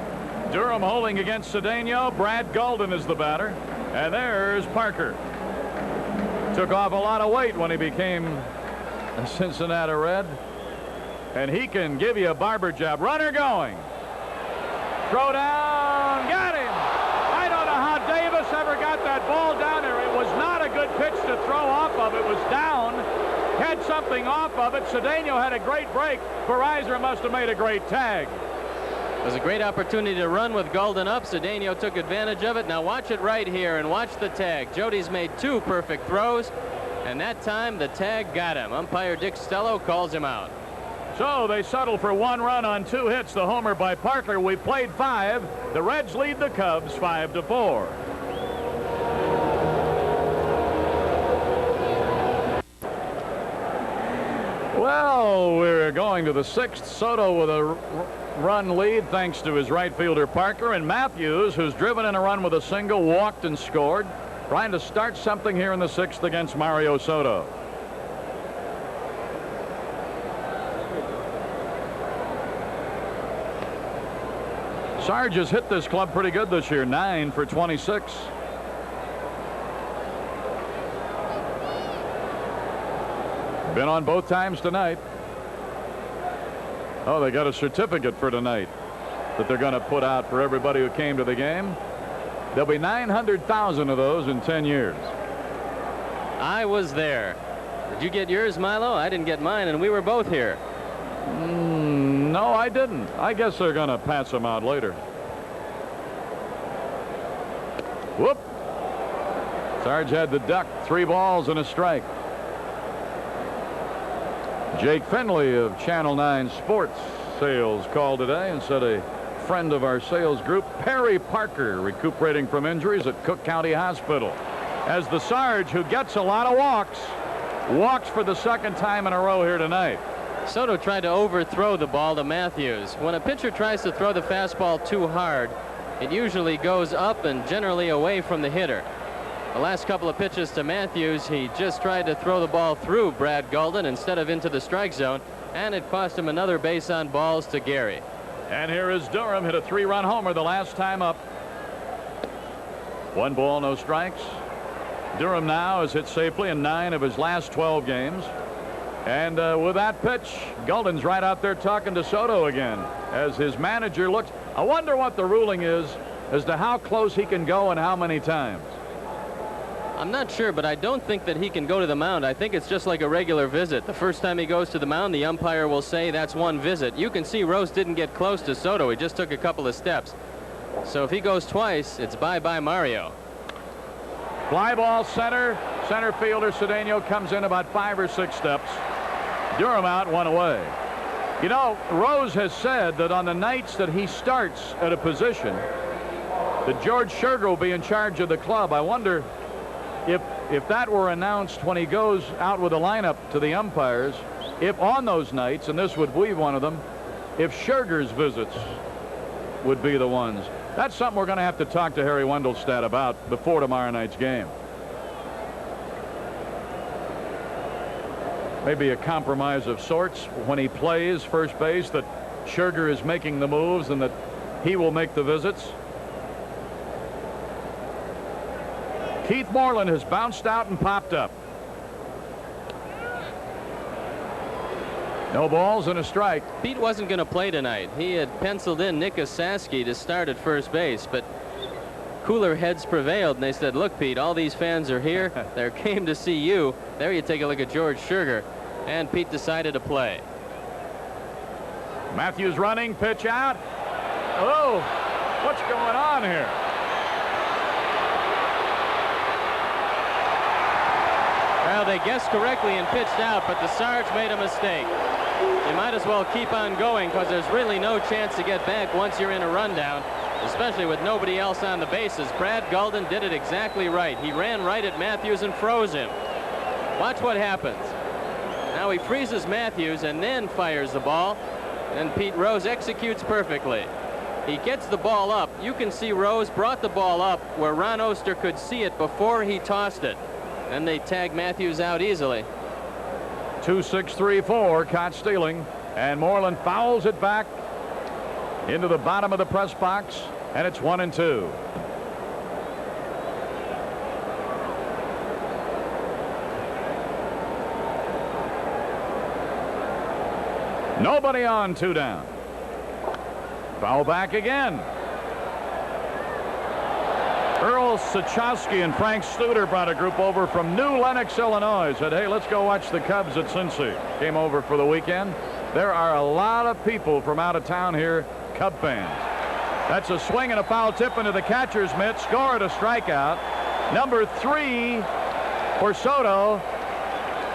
Durham holding against Cedeno. Brad Golden is the batter. And there's Parker. Took off a lot of weight when he became a Cincinnati Red. And he can give you a barber job. Runner going. Throw down. Got him. I don't know how Davis ever got that ball down there. It was not a good pitch to throw off of. It was down. Had something off of it. Cedeno had a great break. Verizon must have made a great tag. It was a great opportunity to run with Golden up. Cedeno took advantage of it. Now watch it right here and watch the tag. Jody's made 2 perfect throws, and that time the tag got him. Umpire Dick Stello calls him out. So they settle for 1 run on 2 hits. The homer by Parker. We played 5. The Reds lead the Cubs 5-4. Well, we're going to the 6th. Soto with a run lead thanks to his right fielder Parker, and Matthews, who's driven in a run with a single, walked and scored, trying to start something here in the 6th against Mario Soto. Sarge has hit this club pretty good this year, 9 for 26. Been on both times tonight. Oh, they got a certificate for tonight that they're going to put out for everybody who came to the game. There'll be 900,000 of those in 10 years. I was there. Did you get yours, Milo? I didn't get mine, and we were both here. No, I didn't. I guess they're going to pass them out later. Whoop. Sarge had the duck. 3 balls and a strike. Jake Finley of Channel 9 Sports Sales called today and said a friend of our sales group, Perry Parker, recuperating from injuries at Cook County Hospital. As the Sarge, who gets a lot of walks for the 2nd time in a row here tonight. Soto tried to overthrow the ball to Matthews. When a pitcher tries to throw the fastball too hard, it usually goes up and generally away from the hitter. The last couple of pitches to Matthews, he just tried to throw the ball through Brad Golden instead of into the strike zone, and it cost him another base on balls to Gary. And here is Durham, hit a 3-run homer the last time up. 1 ball, no strikes. Durham now has hit safely in 9 of his last 12 games. And with that pitch, Golden's right out there talking to Soto again as his manager looks. I wonder what the ruling is as to how close he can go and how many times. I'm not sure, but I don't think that he can go to the mound. I think it's just like a regular visit. The first time he goes to the mound, the umpire will say that's one visit. You can see Rose didn't get close to Soto. He just took a couple of steps. So if he goes twice, it's bye-bye Mario. Fly ball center. Center fielder Cedeno comes in about 5 or 6 steps. Durham out, 1 away. You know, Rose has said that on the nights that he starts at a position, that George Scherger will be in charge of the club. I wonder if that were announced when he goes out with a lineup to the umpires, if on those nights, and this would be one of them, if Scherger's visits would be the ones. That's something we're going to have to talk to Harry Wendelstedt about before tomorrow night's game. Maybe a compromise of sorts when he plays first base, that Scherger is making the moves and that he will make the visits. Keith Moreland has bounced out and popped up. No balls and a strike. Pete wasn't going to play tonight. He had penciled in Nick Osaski to start at first base, but cooler heads prevailed, and they said, look, Pete, all these fans are here. They came to see you. There you take a look at George Scherger, and Pete decided to play. Matthews running, pitch out. Oh, what's going on here? Well, they guessed correctly and pitched out, but the Sarge made a mistake. You might as well keep on going, because there's really no chance to get back once you're in a rundown, especially with nobody else on the bases. Brad Gulden did it exactly right. He ran right at Matthews and froze him. Watch what happens. Now he freezes Matthews and then fires the ball, and Pete Rose executes perfectly. He gets the ball up. You can see Rose brought the ball up where Ron Oster could see it before he tossed it. And they tag Matthews out easily. 2-6-3-4, caught stealing, and Moreland fouls it back into the bottom of the press box, and it's 1-2. Nobody on, 2 down. Foul back again. Earl Sachowski and Frank Studer brought a group over from New Lenox, Illinois. Said, hey, let's go watch the Cubs at Cincy. Came over for the weekend. There are a lot of people from out of town here, Cub fans. That's a swing and a foul tip into the catcher's mitt. Scored a strikeout. Number 3 for Soto.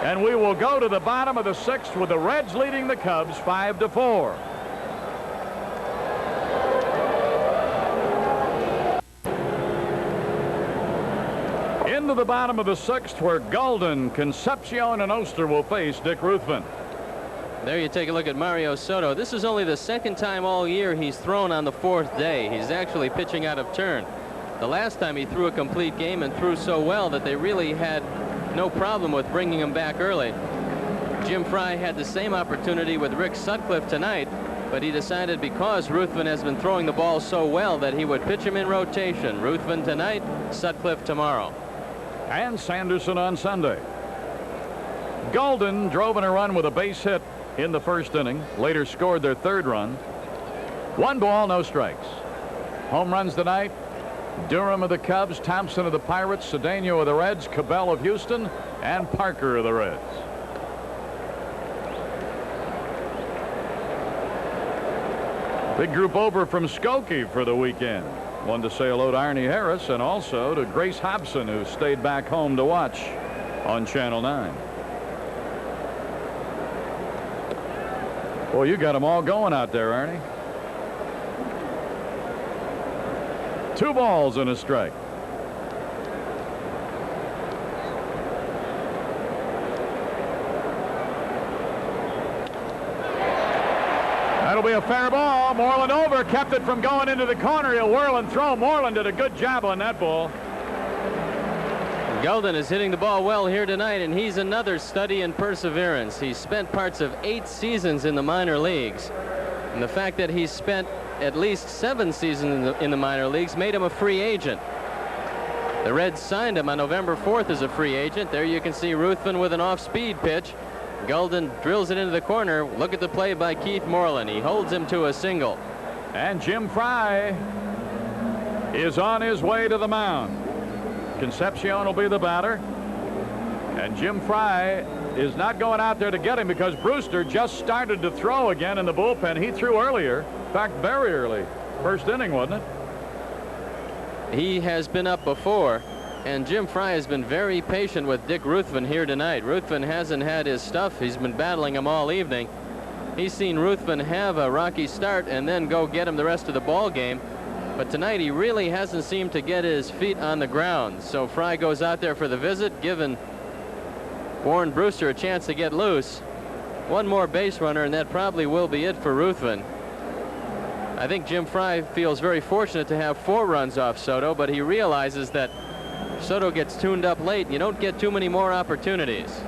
And we will go to the bottom of the 6th with the Reds leading the Cubs 5-4. Into the bottom of the 6th, where Gulden, Concepcion, and Oster will face Dick Ruthven. There you take a look at Mario Soto. This is only the 2nd time all year he's thrown on the 4th day. He's actually pitching out of turn. The last time he threw a complete game and threw so well that they really had no problem with bringing him back early. Jim Fry had the same opportunity with Rick Sutcliffe tonight, but he decided because Ruthven has been throwing the ball so well that he would pitch him in rotation. Ruthven tonight, Sutcliffe tomorrow. And Sanderson on Sunday. Gulden drove in a run with a base hit in the 1st inning. Later scored their 3rd run. 1 ball, no strikes. Home runs tonight. Durham of the Cubs, Thompson of the Pirates, Cedeno of the Reds, Cabell of Houston, and Parker of the Reds. Big group over from Skokie for the weekend. Wanted to say hello to Arnie Harris and also to Grace Hobson, who stayed back home to watch on Channel 9. Boy, you got them all going out there, Arnie. 2 balls and a strike. That'll be a fair ball. Moreland over, kept it from going into the corner. He'll whirl and throw. Moreland did a good job on that ball. Gulden is hitting the ball well here tonight, and he's another study in perseverance. He's spent parts of 8 seasons in the minor leagues, and the fact that he's spent at least 7 seasons in the minor leagues made him a free agent. The Reds signed him on November 4th as a free agent. There you can see Ruthven with an off-speed pitch. Gulden drills it into the corner. Look at the play by Keith Moreland. He holds him to a single. And Jim Fry is on his way to the mound. Concepcion will be the batter. And Jim Fry is not going out there to get him because Brewster just started to throw again in the bullpen. He threw earlier. In fact, very early. First inning, wasn't it? He has been up before, and Jim Fry has been very patient with Dick Ruthven here tonight. Ruthven hasn't had his stuff. He's been battling him all evening. He's seen Ruthven have a rocky start and then go get him the rest of the ball game. But tonight he really hasn't seemed to get his feet on the ground. So Fry goes out there for the visit, giving Warren Brewster a chance to get loose. One more base runner, and that probably will be it for Ruthven. I think Jim Fry feels very fortunate to have 4 runs off Soto, but he realizes that Soto gets tuned up late. You don't get too many more opportunities.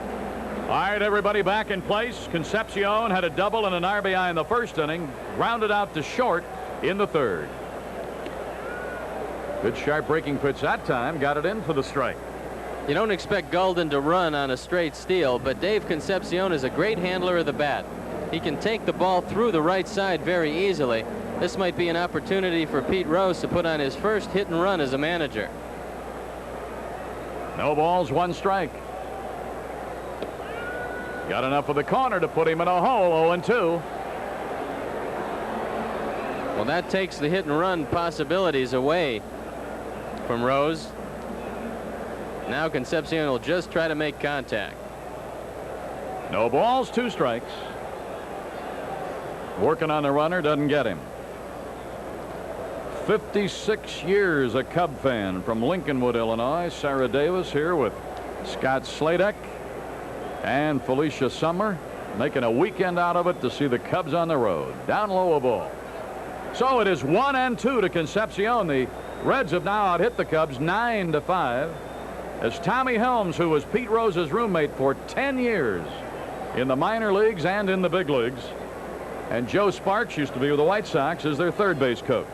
All right, everybody back in place. Concepcion had a double and an RBI in the first inning, grounded out to short in the third. Good sharp breaking pitch that time, got it in for the strike. You don't expect Golden to run on a straight steal, but Dave Concepcion is a great handler of the bat. He can take the ball through the right side very easily. This might be an opportunity for Pete Rose to put on his first hit and run as a manager. No balls, 1 strike. Got enough of the corner to put him in a hole. 0-2. Well, that takes the hit and run possibilities away from Rose. Now Concepcion will just try to make contact. No balls, 2 strikes. Working on the runner, doesn't get him. 56 years a Cub fan from Lincolnwood, Illinois. Sarah Davis here with Scott Sladek and Felicia Summer, making a weekend out of it to see the Cubs on the road. Down low a ball. So it is 1-2 to Concepcion. The Reds have now out hit the Cubs 9-5 as Tommy Helms, who was Pete Rose's roommate for 10 years in the minor leagues and in the big leagues, and Joe Sparks used to be with the White Sox as their third base coach.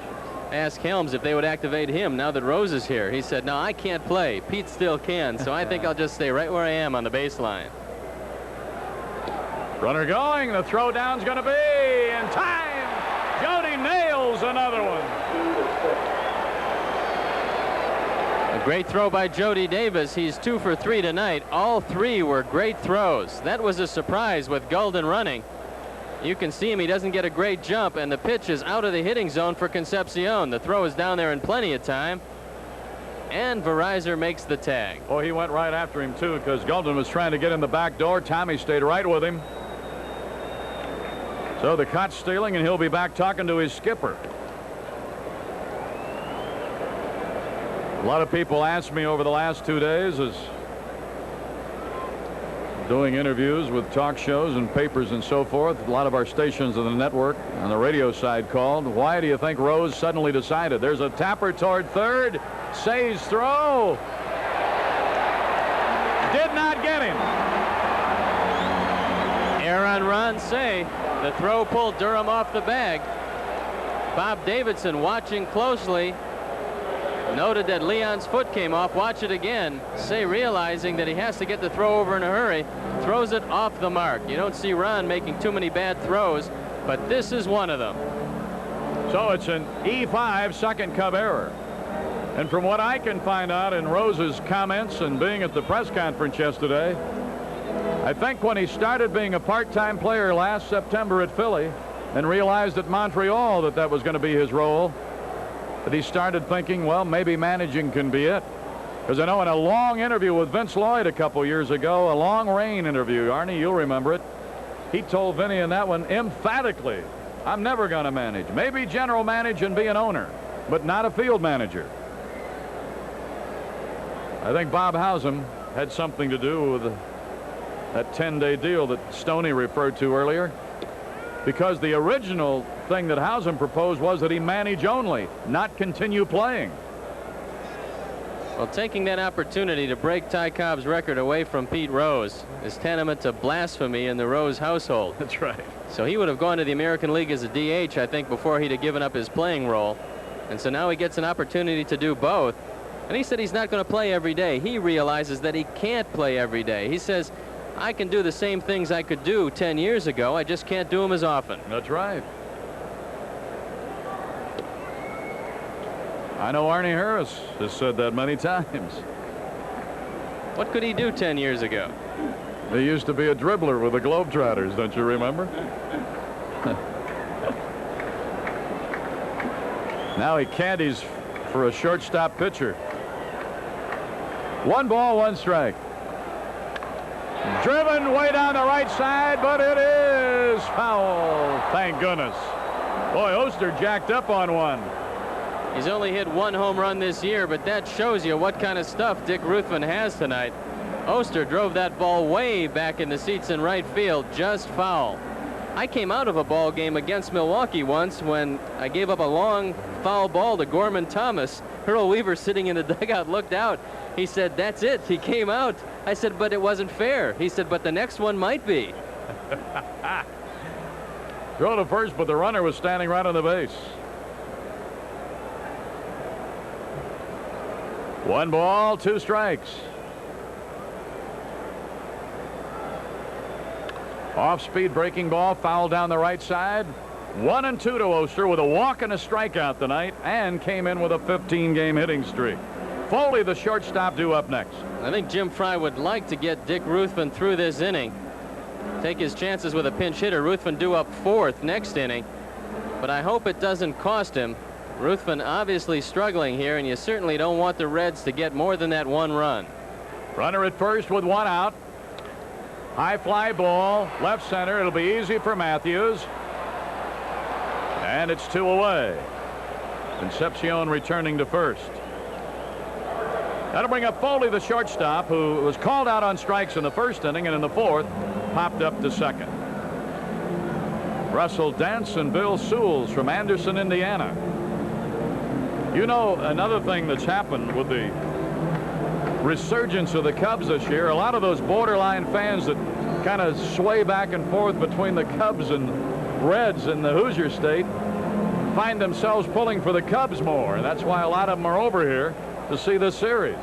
Ask Helms if they would activate him now that Rose is here. He said, no, I can't play. Pete still can, so I think I'll just stay right where I am on the baseline. Runner going. The throw down's going to be in time. Jody nails another one. A great throw by Jody Davis. He's 2 for 3 tonight. All 3 were great throws. That was a surprise with Golden running. You can see him. He doesn't get a great jump, and the pitch is out of the hitting zone for Concepcion. The throw is down there in plenty of time, and Verizor makes the tag. Oh, he went right after him too because Golden was trying to get in the back door. Tommy stayed right with him. So the caught stealing, and he'll be back talking to his skipper. A lot of people asked me over the last 2 days as doing interviews with talk shows and papers and so forth. A lot of our stations on the network on the radio side called. Why do you think Rose suddenly decided? There's a tapper toward third. Say's throw. Did not get him. Error on Ron Say. The throw pulled Durham off the bag. Bob Davidson, watching closely, noted that Leon's foot came off. Watch it again. Say, realizing that he has to get the throw over in a hurry, throws it off the mark. You don't see Ron making too many bad throws, but this is one of them. So it's an E5 second Cub error. And from what I can find out in Rose's comments and being at the press conference yesterday, I think when he started being a part-time player last September at Philly and realized at Montreal that that was going to be his role, that he started thinking, well, maybe managing can be it. Because I know in a long interview with Vince Lloyd a couple years ago, a long RYNE interview, Arnie, you'll remember it, he told Vinny in that one emphatically, I'm never going to manage. Maybe general manage and be an owner, but not a field manager. I think Bob Howsam had something to do with that 10-day deal that Stoney referred to earlier, because the original thing that Howsam proposed was that he manage only, not continue playing. Well, taking that opportunity to break Ty Cobb's record away from Pete Rose is tantamount to blasphemy in the Rose household. That's right. So he would have gone to the American League as a DH, I think, before he'd have given up his playing role. And so now he gets an opportunity to do both. And he said he's not going to play every day. He realizes that he can't play every day. He says, I can do the same things I could do 10 years ago. I just can't do them as often. That's right. I know Arnie Harris has said that many times. What could he do 10 years ago? He used to be a dribbler with the Globetrotters, don't you remember? Now he caddies for a shortstop pitcher. 1 ball, 1 strike. Driven way down the right side, but it is foul. Thank goodness. Boy, Oster jacked up on one. He's only hit 1 home run this year, but that shows you what kind of stuff Dick Ruthven has tonight. Oster drove that ball way back in the seats in right field, just foul. I came out of a ball game against Milwaukee once when I gave up a long foul ball to Gorman Thomas. Earl Weaver, sitting in the dugout, looked out. He said, "That's it. He came out." I said, "But it wasn't fair." He said, "But the next one might be." Throw to first, but the runner was standing right on the base. 1 ball, 2 strikes. Off-speed breaking ball, foul down the right side. 1-2 to Oster with a walk and a strikeout tonight, and came in with a 15-game hitting streak. Foley, the shortstop, due up next. I think Jim Fry would like to get Dick Ruthven through this inning. Take his chances with a pinch hitter. Ruthven due up 4th next inning. But I hope it doesn't cost him. Ruthven obviously struggling here, and you certainly don't want the Reds to get more than that 1 run. Runner at first with 1 out. High fly ball, left center. It'll be easy for Matthews. And it's 2 away. Concepcion returning to first. That'll bring up Foley, the shortstop, who was called out on strikes in the first inning, and in the 4th popped up to second. Russell Dance and Bill Sewells from Anderson, Indiana. You know, another thing that's happened with the resurgence of the Cubs this year, a lot of those borderline fans that kind of sway back and forth between the Cubs and Reds in the Hoosier State find themselves pulling for the Cubs more, and that's why a lot of them are over here to see this series.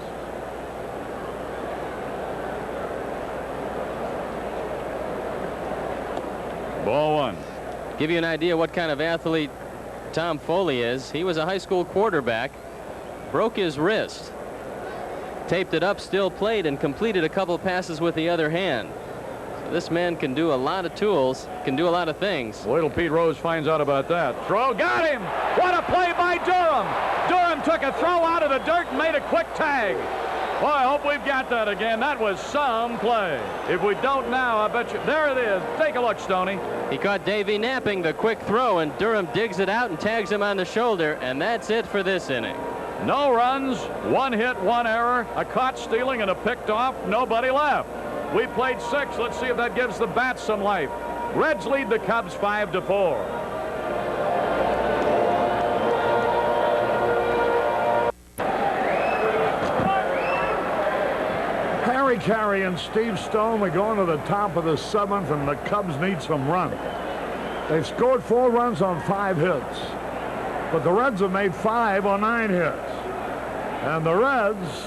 Ball 1. Give you an idea what kind of athlete Tom Foley is. He was a high school quarterback, broke his wrist, taped it up, still played, and completed a couple passes with the other hand. So this man can do a lot of tools, can do a lot of things. Wait till Pete Rose finds out about that. Throw, got him! What a play by Durham! Durham took a throw out of the dirt and made a quick tag. Boy, I hope we've got that again. That was some play. If we don't now, I bet you. There it is. Take a look, Stoney. He caught Davey napping the quick throw, and Durham digs it out and tags him on the shoulder, and that's it for this inning. No runs, 1 hit, 1 error, a caught stealing and a picked off, nobody left. We played 6. Let's see if that gives the Bats some life. Reds lead the Cubs 5-4. Harry Carey and Steve Stone, we're going to the top of the 7th, and the Cubs need some run. They've scored 4 runs on 5 hits, but the Reds have made 5 on 9 hits. And the Reds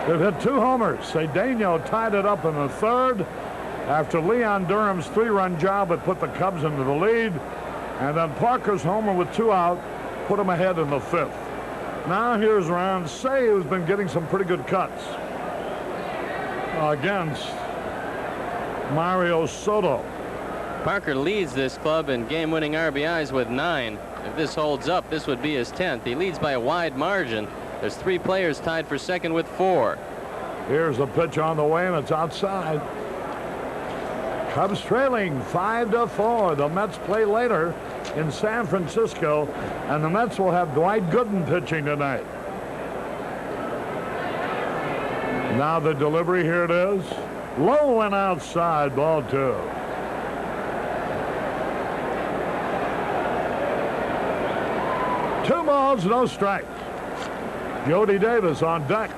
have hit 2 homers. Cedeno tied it up in the 3rd after Leon Durham's 3-run job had put the Cubs into the lead, and then Parker's homer with 2 out put them ahead in the 5th. Now here's Ron Say, who's been getting some pretty good cuts against Mario Soto. Parker leads this club in game-winning RBIs with 9. If this holds up, this would be his 10th. He leads by a wide margin. There's 3 players tied for second with 4. Here's a pitch on the way, and it's outside. Cubs trailing 5-4. The Mets play later in San Francisco, and the Mets will have Dwight Gooden pitching tonight. Now the delivery, here it is. Low and outside, ball 2. Two balls, no strikes. Jody Davis on deck.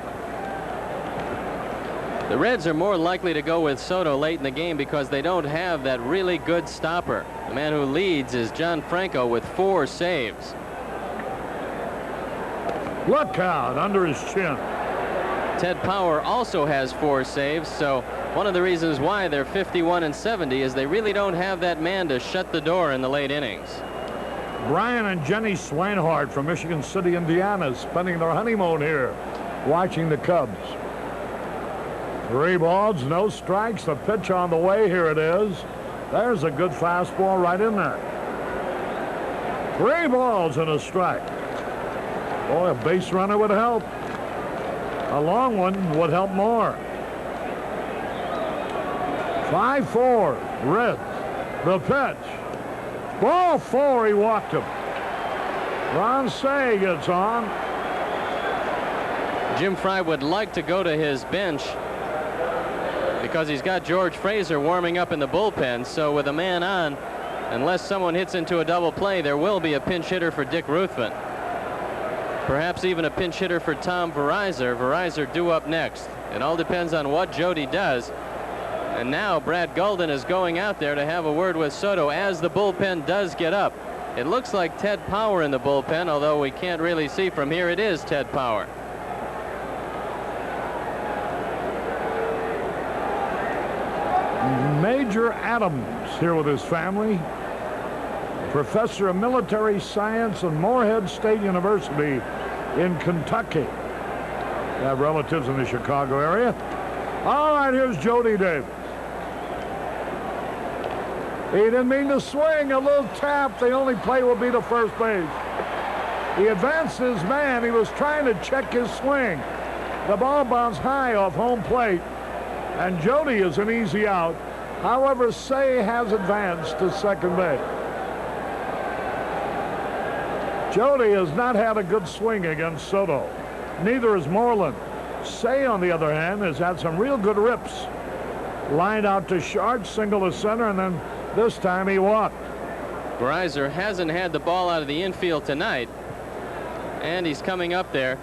The Reds are more likely to go with Soto late in the game because they don't have that really good stopper. The man who leads is John Franco with 4 saves. Look out, under his chin. Ted Power also has 4 saves, so one of the reasons why they're 51-70 is they really don't have that man to shut the door in the late innings. Brian and Jenny Swinehart from Michigan City, Indiana, spending their honeymoon here, watching the Cubs. 3 balls, no strikes. The pitch on the way. Here it is. There's a good fastball right in there. 3 balls and a strike. Boy, a base runner would help. A long one would help more. 5-4, Reds. The pitch. Ball 4, he walked him. Ronsay gets on. Jim Fry would like to go to his bench because he's got George Fraser warming up in the bullpen. So with a man on, unless someone hits into a double play, there will be a pinch hitter for Dick Ruthven. Perhaps even a pinch hitter for Tom Verizor. Verizor due up next. It all depends on what Jody does. And now Brad Golden is going out there to have a word with Soto as the bullpen does get up. It looks like Ted Power in the bullpen, although we can't really see from here. It is Ted Power. Major Adams here with his family. Professor of Military Science at Morehead State University in Kentucky. They have relatives in the Chicago area. All right, here's Jody Davis. He didn't mean to swing. A little tap. The only play will be to first base. He advanced his man. He was trying to check his swing. The ball bounced high off home plate, and Jody is an easy out. However, Say has advanced to second base. Jody has not had a good swing against Soto. Neither has Moreland. Say, on the other hand, has had some real good rips. Lined out to short, single to center, and then this time he walked. Verizor hasn't had the ball out of the infield tonight, and he's coming up there.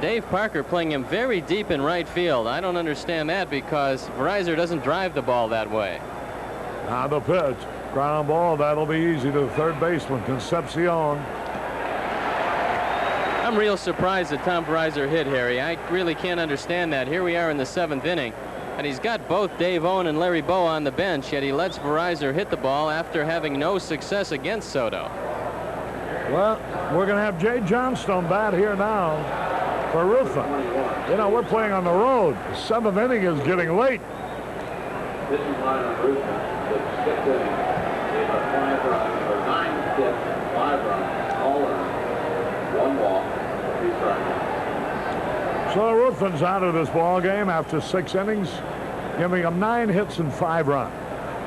Dave Parker playing him very deep in right field. I don't understand that because Verizor doesn't drive the ball that way. Now the pitch. Ground ball. That'll be easy to the third baseman, Concepcion. I'm real surprised that Tom Verizor hit, Harry. I really can't understand that. Here we are in the 7th inning, and he's got both Dave Owen and Larry Bow on the bench, yet he lets Verizor hit the ball after having no success against Soto. Well, we're going to have Jay Johnstone bat here now for Ruthven. You know, we're playing on the road. The 7th inning is getting late. This is line on Ruthven. The 6th inning. They have 5 runs, or 9 hits, 5 runs, all earned, 1 walk, 3 strikeouts. So Ruthven's out of this ball game after 6 innings, giving him 9 hits and 5 runs.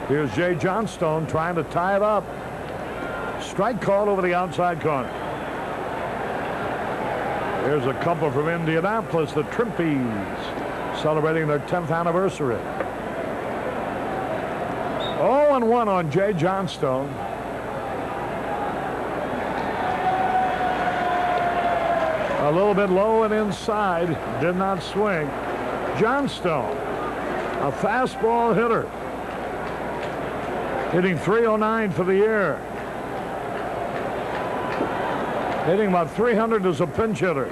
Here's Jay Johnstone trying to tie it up. Strike called over the outside corner. Here's a couple from Indianapolis, the Trimpies, celebrating their 10th anniversary. 0-1 on Jay Johnstone. A little bit low and inside, did not swing. Johnstone, a fastball hitter, hitting .309 for the year. Hitting about 300 as a pinch hitter.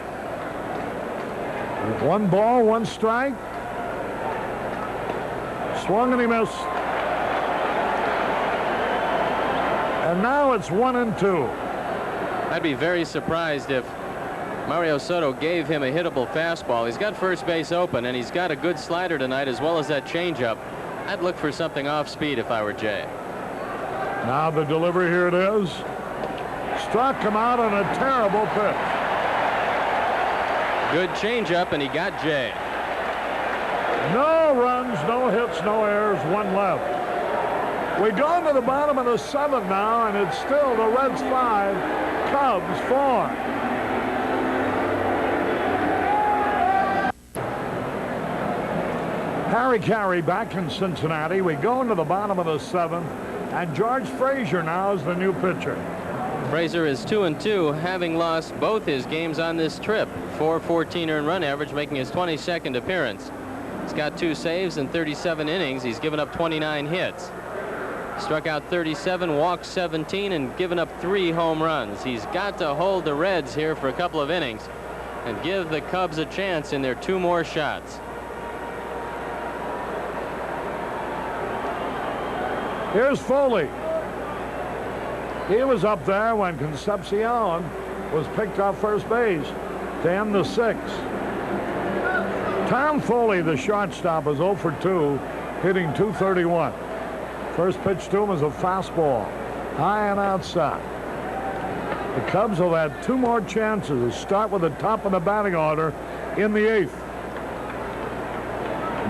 1 ball, 1 strike. Swung and he missed. And now it's 1-2. I'd be very surprised if Mario Soto gave him a hittable fastball. He's got first base open, and he's got a good slider tonight as well as that changeup. I'd look for something off speed if I were Jay. Now the delivery, here it is. Struck him out on a terrible pitch. Good changeup, and he got Jay. No runs, no hits, no errors, 1 left. We go to the bottom of the 7th now, and it's still the Reds 5, Cubs 4. Harry Carey back in Cincinnati. We go into the bottom of the 7th, and George Fraser now is the new pitcher. Fraser is 2-2, having lost both his games on this trip. .414 earned run average, making his 22nd appearance. He's got 2 saves in 37 innings. He's given up 29 hits. Struck out 37, walked 17, and given up 3 home runs. He's got to hold the Reds here for a couple of innings and give the Cubs a chance in their 2 more shots. Here's Foley. He was up there when Concepcion was picked off first base to end the 6th. Tom Foley, the shortstop, is 0 for 2, hitting .231. First pitch to him is a fastball, high and outside. The Cubs will have 2 more chances to start with the top of the batting order in the 8th.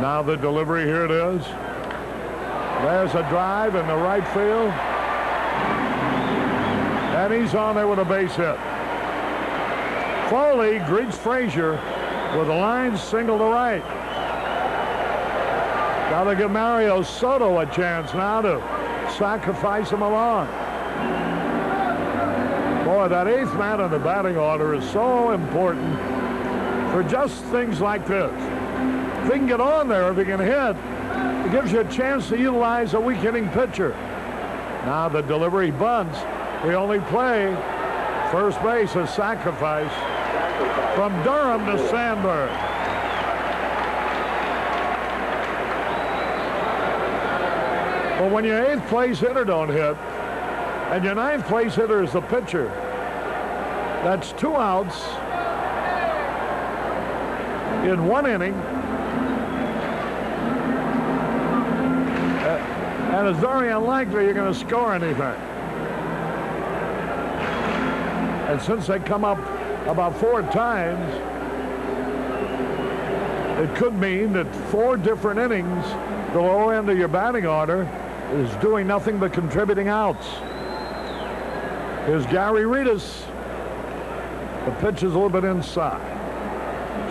Now the delivery, here it is. There's a drive in the right field. And he's on there with a base hit. Foley greets Frazier with a line single to right. Got to give Mario Soto a chance now to sacrifice him along. Boy, that 8th man in the batting order is so important for just things like this. If he can get on there, if he can hit, it gives you a chance to utilize a weak hitting pitcher. Now the delivery bunts. The only play, first base, a sacrifice from Durham to Sandberg. But when your 8th place hitter don't hit, and your 9th place hitter is the pitcher, that's 2 outs in 1 inning. And it's very unlikely you're going to score anything. And since they come up about 4 times, it could mean that 4 different innings, the lower end of your batting order is doing nothing but contributing outs. Here's Gary Reedus. The pitch is a little bit inside.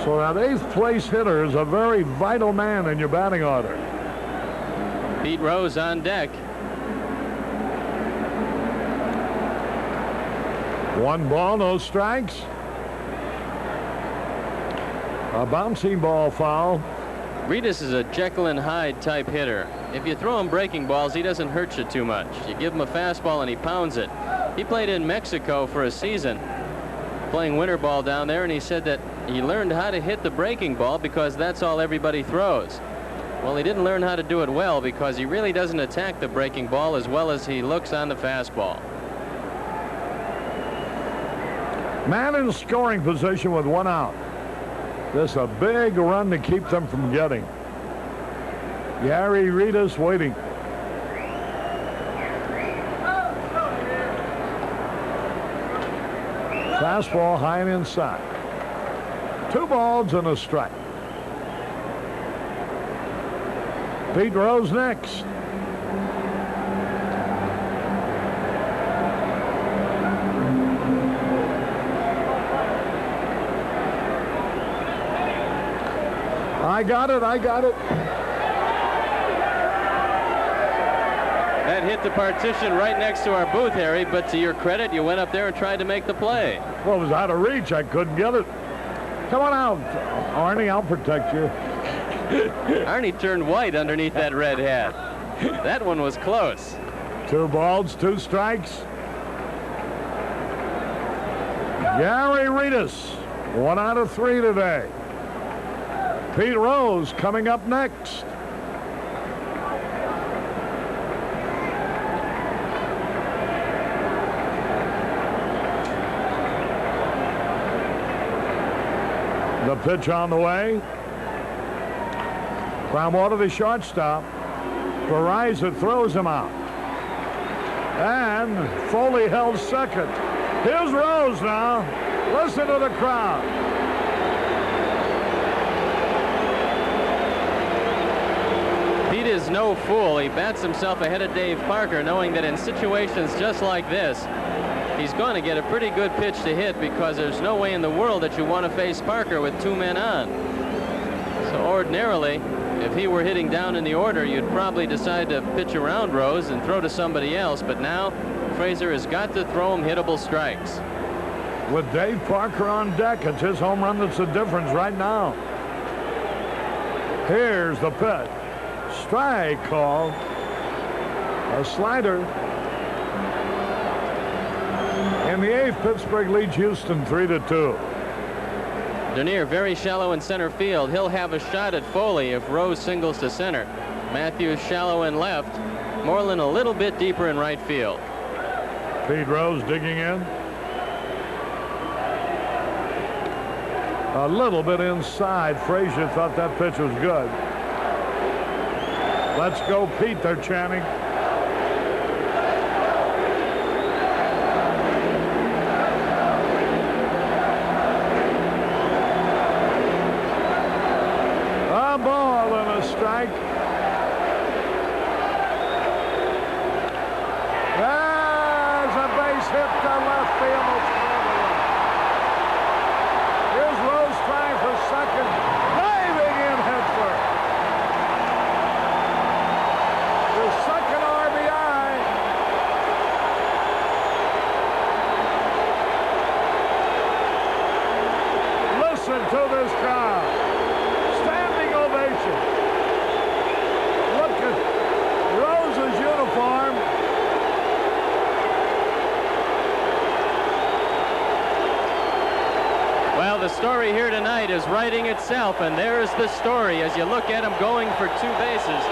So that 8th place hitter is a very vital man in your batting order. Pete Rose on deck. 1 ball, no strikes. A bouncing ball foul. Reedus is a Jekyll and Hyde type hitter. If you throw him breaking balls, he doesn't hurt you too much. You give him a fastball and he pounds it. He played in Mexico for a season, playing winter ball down there, and he said that he learned how to hit the breaking ball because that's all everybody throws. Well, he didn't learn how to do it well because he really doesn't attack the breaking ball as well as he looks on the fastball. Man in scoring position with 1 out. This is a big run to keep them from getting. Gary Reedus waiting. Fastball high and inside. 2 balls and a strike. Pete Rose next. I got it. That hit the partition right next to our booth, Harry, but to your credit, you went up there and tried to make the play. Well, it was out of reach. I couldn't get it. Come on out, Arnie. I'll protect you. Arnie turned white underneath that red hat. That one was close. 2 balls, 2 strikes. Gary Reedus, 1 out of 3 today. Pete Rose coming up next. The pitch on the way. Ground ball to the shortstop. Verizon throws him out. And Foley held second. Here's Rose now. Listen to the crowd. Pete is no fool. He bats himself ahead of Dave Parker, knowing that in situations just like this, he's going to get a pretty good pitch to hit because there's no way in the world that you want to face Parker with 2 men on. So ordinarily, if he were hitting down in the order, you'd probably decide to pitch around Rose and throw to somebody else. But now, Frazier has got to throw him hittable strikes. With Dave Parker on deck, it's his home run that's the difference right now. Here's the pitch. Strike call. A slider. In the 8th, Pittsburgh leads Houston 3-2. Dernier very shallow in center field. He'll have a shot at Foley if Rose singles to center. Matthews shallow in left. Moreland a little bit deeper in right field. Pete Rose digging in. A little bit inside. Frazier thought that pitch was good. Let's go, Pete, they're chanting. A ball and a strike. There's a base hit to left field. Here's Rose trying for second. Diving in headfirst. His second RBI. Listen to this crowd. Standing ovation. Look at Rose's uniform. Well, the story here tonight is writing itself, and there's the story as you look at him going for 2 bases.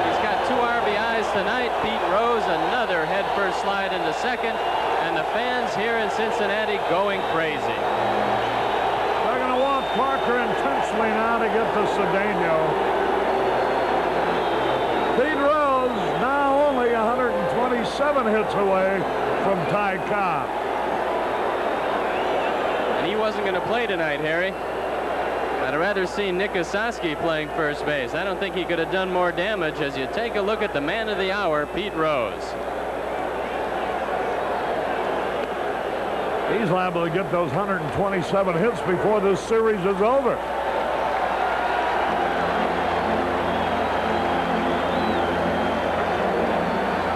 He's got 2 RBIs tonight. Pete Rose, another headfirst slide into second, and the fans here in Cincinnati going crazy. They're going to walk Parker intentionally now to get to Cedeno. Pete Rose now only 127 hits away from Ty Cobb. And he wasn't going to play tonight, Harry. I'd rather see Nick Ossowski playing first base. I don't think he could have done more damage as you take a look at the man of the hour, Pete Rose. He's liable to get those 127 hits before this series is over.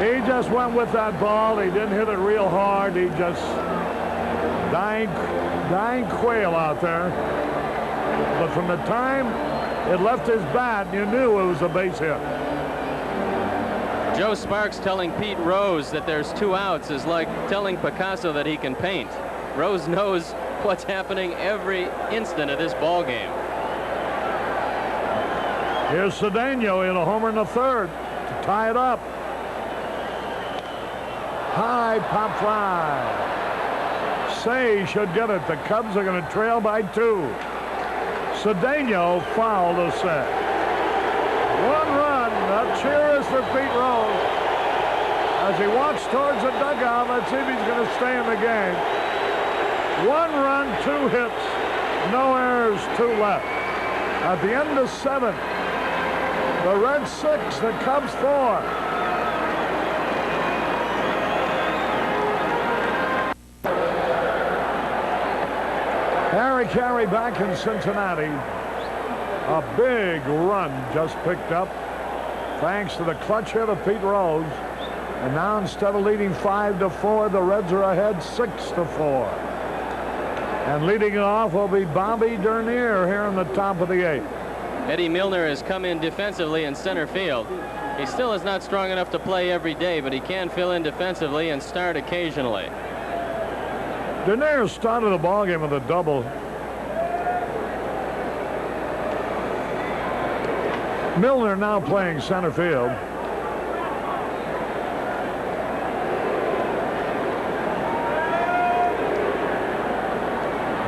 He just went with that ball. He didn't hit it real hard. He just dying quail out there. But from the time it left his bat, you knew it was a base hit. Joe Sparks telling Pete Rose that there's 2 outs is like telling Picasso that he can paint. Rose knows what's happening every instant of this ball game. Here's Cedeno in a homer in the 3rd to tie it up. High pop fly. Say should get it. The Cubs are going to trail by 2. Cedeno foul to set. 1 run. A cheer is for Pete Rose. As he walks towards the dugout, let's see if he's going to stay in the game. 1 run, 2 hits, no errors, 2 left. At the end of 7, the Reds 6, the Cubs 4. Harry Carey back in Cincinnati. A big run just picked up thanks to the clutch hit of Pete Rose. And now instead of leading 5-4, the Reds are ahead 6-4. And leading it off will be Bobby Dernier here in the top of the 8th. Eddie Milner has come in defensively in center field. He still is not strong enough to play every day, but he can fill in defensively and start occasionally. Dernier started the ball game with a double. Milner now playing center field.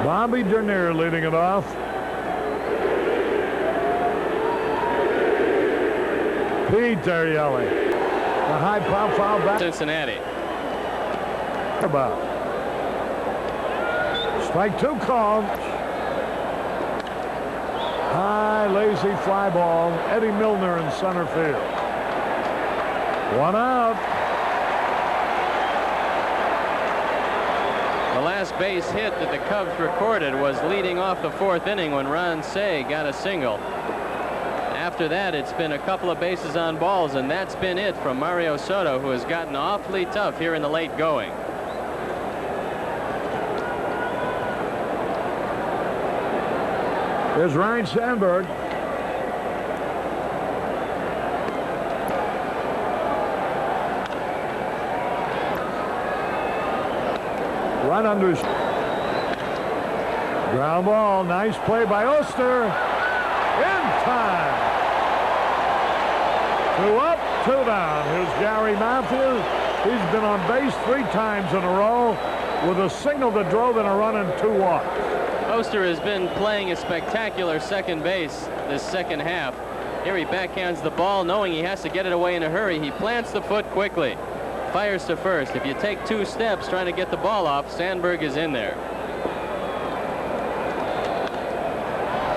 Bobby Dernier leading it off. Pete, they're yelling. The high pop foul back. Cincinnati. About. Strike 2 called. High, lazy fly ball. Eddie Milner in center field. 1 out. The last base hit that the Cubs recorded was leading off the 4th inning when Ron Cey got a single. After that, it's been a couple of bases on balls, and that's been it from Mario Soto, who has gotten awfully tough here in the late going. There's Ryne Sandberg. Right under his ground ball. Nice play by Oster. In time. 2 up, 2 down. Here's Gary Matthews. He's been on base 3 times in a row with a single that drove in a run and 2 walks. youngster has been playing a spectacular second base this second half. Here he backhands the ball, knowing he has to get it away in a hurry. He plants the foot quickly, fires to first. If you take 2 steps trying to get the ball off, Sandberg is in there.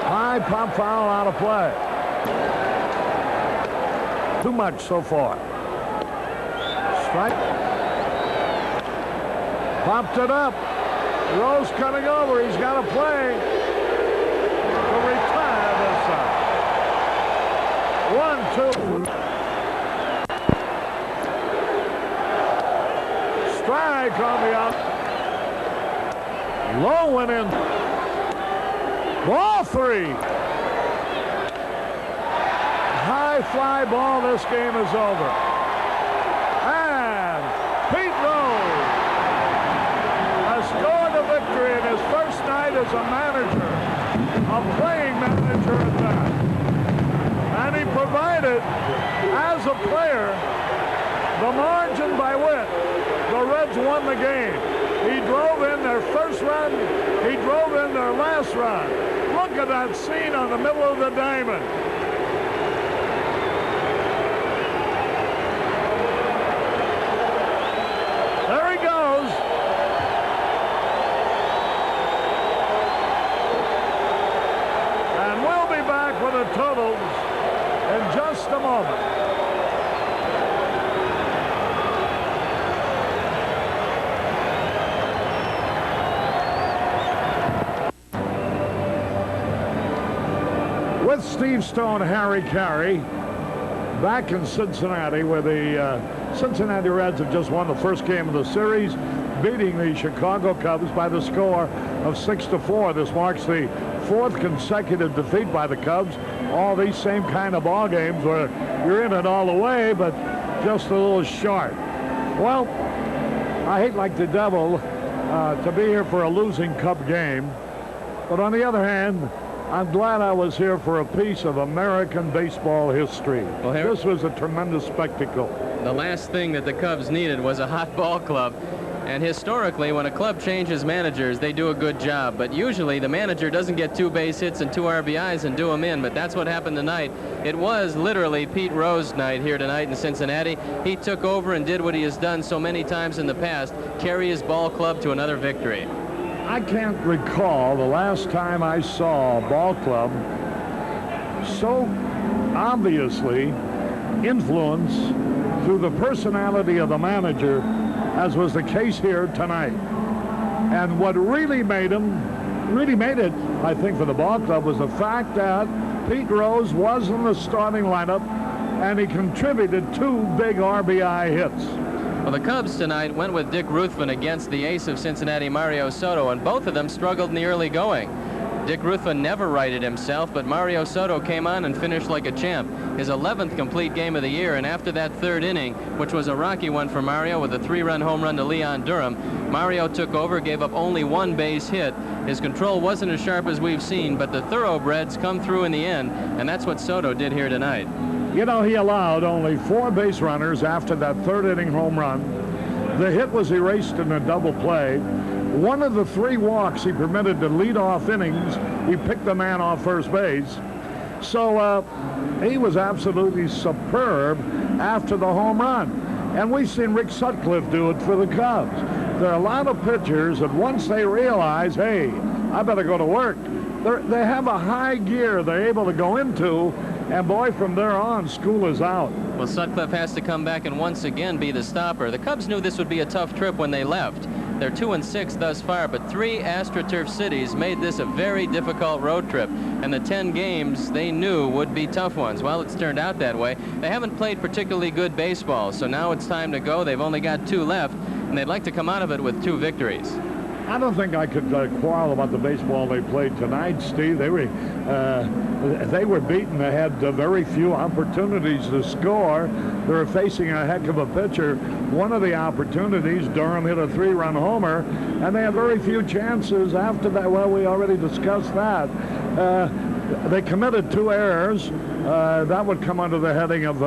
High pop foul out of play. Too much so far. Strike. Popped it up. Rose coming over. He's got to play to retire this side. 1-2. Strike on the out. Low went in. Ball 3. High fly ball. This game is over. And Pete Rose has scored a victory in his first night as a manager, a playing manager at that. And he provided, as a player, the margin by which the Reds won the game. He drove in their first run. He drove in their last run. Look at that scene on the middle of the diamond. There he goes. And we'll be back with the totals in just a moment. With Steve Stone, Harry Carey, back in Cincinnati, where the Cincinnati Reds have just won the first game of the series, beating the Chicago Cubs by the score of 6-4. This marks the 4th consecutive defeat by the Cubs. All these same kind of ball games where you're in it all the way, but just a little short. Well, I hate like the devil to be here for a losing Cub game, but on the other hand, I'm glad I was here for a piece of American baseball history. Well, this was a tremendous spectacle. The last thing that the Cubs needed was a hot ball club. And historically, when a club changes managers, they do a good job. But usually, the manager doesn't get 2 base hits and 2 RBIs and do them in. But that's what happened tonight. It was literally Pete Rose night here tonight in Cincinnati. He took over and did what he has done so many times in the past, carry his ball club to another victory. I can't recall the last time I saw a ball club so obviously influenced through the personality of the manager as was the case here tonight. And what really made it, I think, for the ball club was the fact that Pete Rose was in the starting lineup and he contributed 2 big RBI hits. Well, the Cubs tonight went with Dick Ruthven against the ace of Cincinnati, Mario Soto, and both of them struggled in the early going. Dick Ruthven never righted himself, but Mario Soto came on and finished like a champ. His 11th complete game of the year, and after that 3rd inning, which was a rocky one for Mario with a 3-run home run to Leon Durham, Mario took over, gave up only 1 base hit. His control wasn't as sharp as we've seen, but the thoroughbreds come through in the end, and that's what Soto did here tonight. You know, he allowed only 4 base runners after that 3rd inning home run. The hit was erased in a double play. One of the 3 walks he permitted to lead off innings, he picked the man off first base. So he was absolutely superb after the home run. And we've seen Rick Sutcliffe do it for the Cubs. There are a lot of pitchers that once they realize, hey, I better go to work, they have a high gear they're able to go into, and boy, from there on, school is out. Well, Sutcliffe has to come back and once again be the stopper. The Cubs knew this would be a tough trip when they left. They're 2-6 thus far, but 3 AstroTurf cities made this a very difficult road trip. And the 10 games they knew would be tough ones. Well, it's turned out that way. They haven't played particularly good baseball, so now it's time to go. They've only got 2 left, and they'd like to come out of it with 2 victories. I don't think I could quarrel about the baseball they played tonight, Steve. They were beaten. They had very few opportunities to score. They were facing a heck of a pitcher. One of the opportunities, Durham hit a 3-run homer, and they had very few chances after that. Well, we already discussed that. They committed 2 errors. That would come under the heading of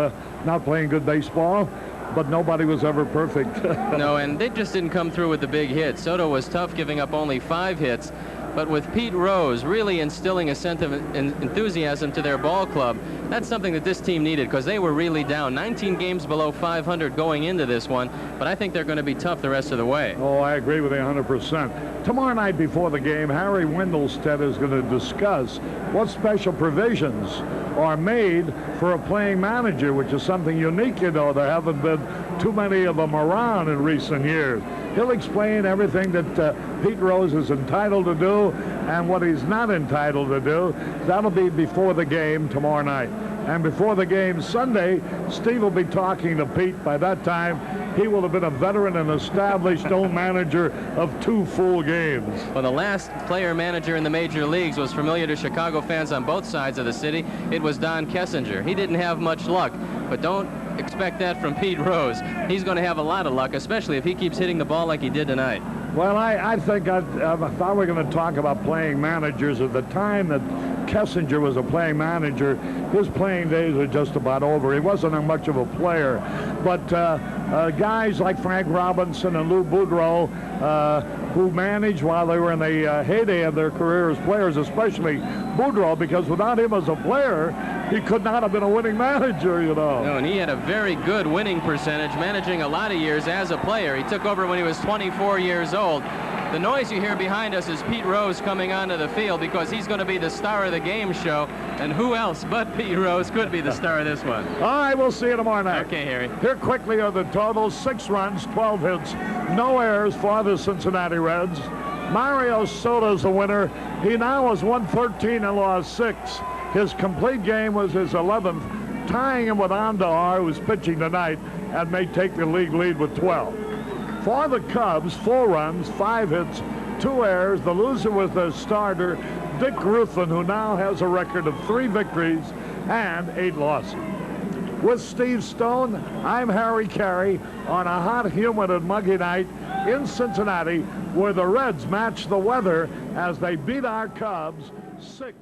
not playing good baseball. But nobody was ever perfect. No, and they just didn't come through with the big hits. Soto was tough, giving up only 5 hits. but with Pete Rose really instilling a sense of enthusiasm to their ball club, that's something that this team needed, because they were really down. 19 games below 500 going into this one, but I think they're going to be tough the rest of the way. Oh, I agree with you 100%. Tomorrow night before the game, Harry Wendelstedt is going to discuss what special provisions are made for a playing manager, which is something unique, you know. There haven't been too many of them around in recent years. He'll explain everything that Pete Rose is entitled to do and what he's not entitled to do. That'll be before the game tomorrow night. And before the game Sunday, Steve will be talking to Pete. By that time, he will have been a veteran and established own manager of 2 full games. Well, the last player manager in the major leagues was familiar to Chicago fans on both sides of the city. It was Don Kessinger. He didn't have much luck, but don't expect that from Pete Rose. He's going to have a lot of luck, especially if he keeps hitting the ball like he did tonight. Well, I think if I were going to talk about playing managers, at the time that Kessinger was a playing manager, his playing days are just about over. He wasn't much of a player. But guys like Frank Robinson and Lou Boudreau, who managed while they were in the heyday of their career as players, especially Boudreau, because without him as a player, he could not have been a winning manager, you know. No, and he had a very good winning percentage, managing a lot of years as a player. He took over when he was 24 years old. The noise you hear behind us is Pete Rose coming onto the field, because he's going to be the star of the game show, and who else but Pete Rose could be the star of this one? All right, we'll see you tomorrow night. Okay, Harry. Here quickly are the totals: 6 runs, 12 hits, no errors for the Cincinnati Reds. Mario Soto's the winner. He now has won 13 and lost 6. His complete game was his 11th, tying him with Andar, who's pitching tonight and may take the league lead with 12. For the Cubs, 4 runs, 5 hits, 2 errors. The loser was their starter, Dick Ruffin, who now has a record of 3 victories and 8 losses. With Steve Stone, I'm Harry Carey on a hot, humid, and muggy night in Cincinnati, where the Reds match the weather as they beat our Cubs 6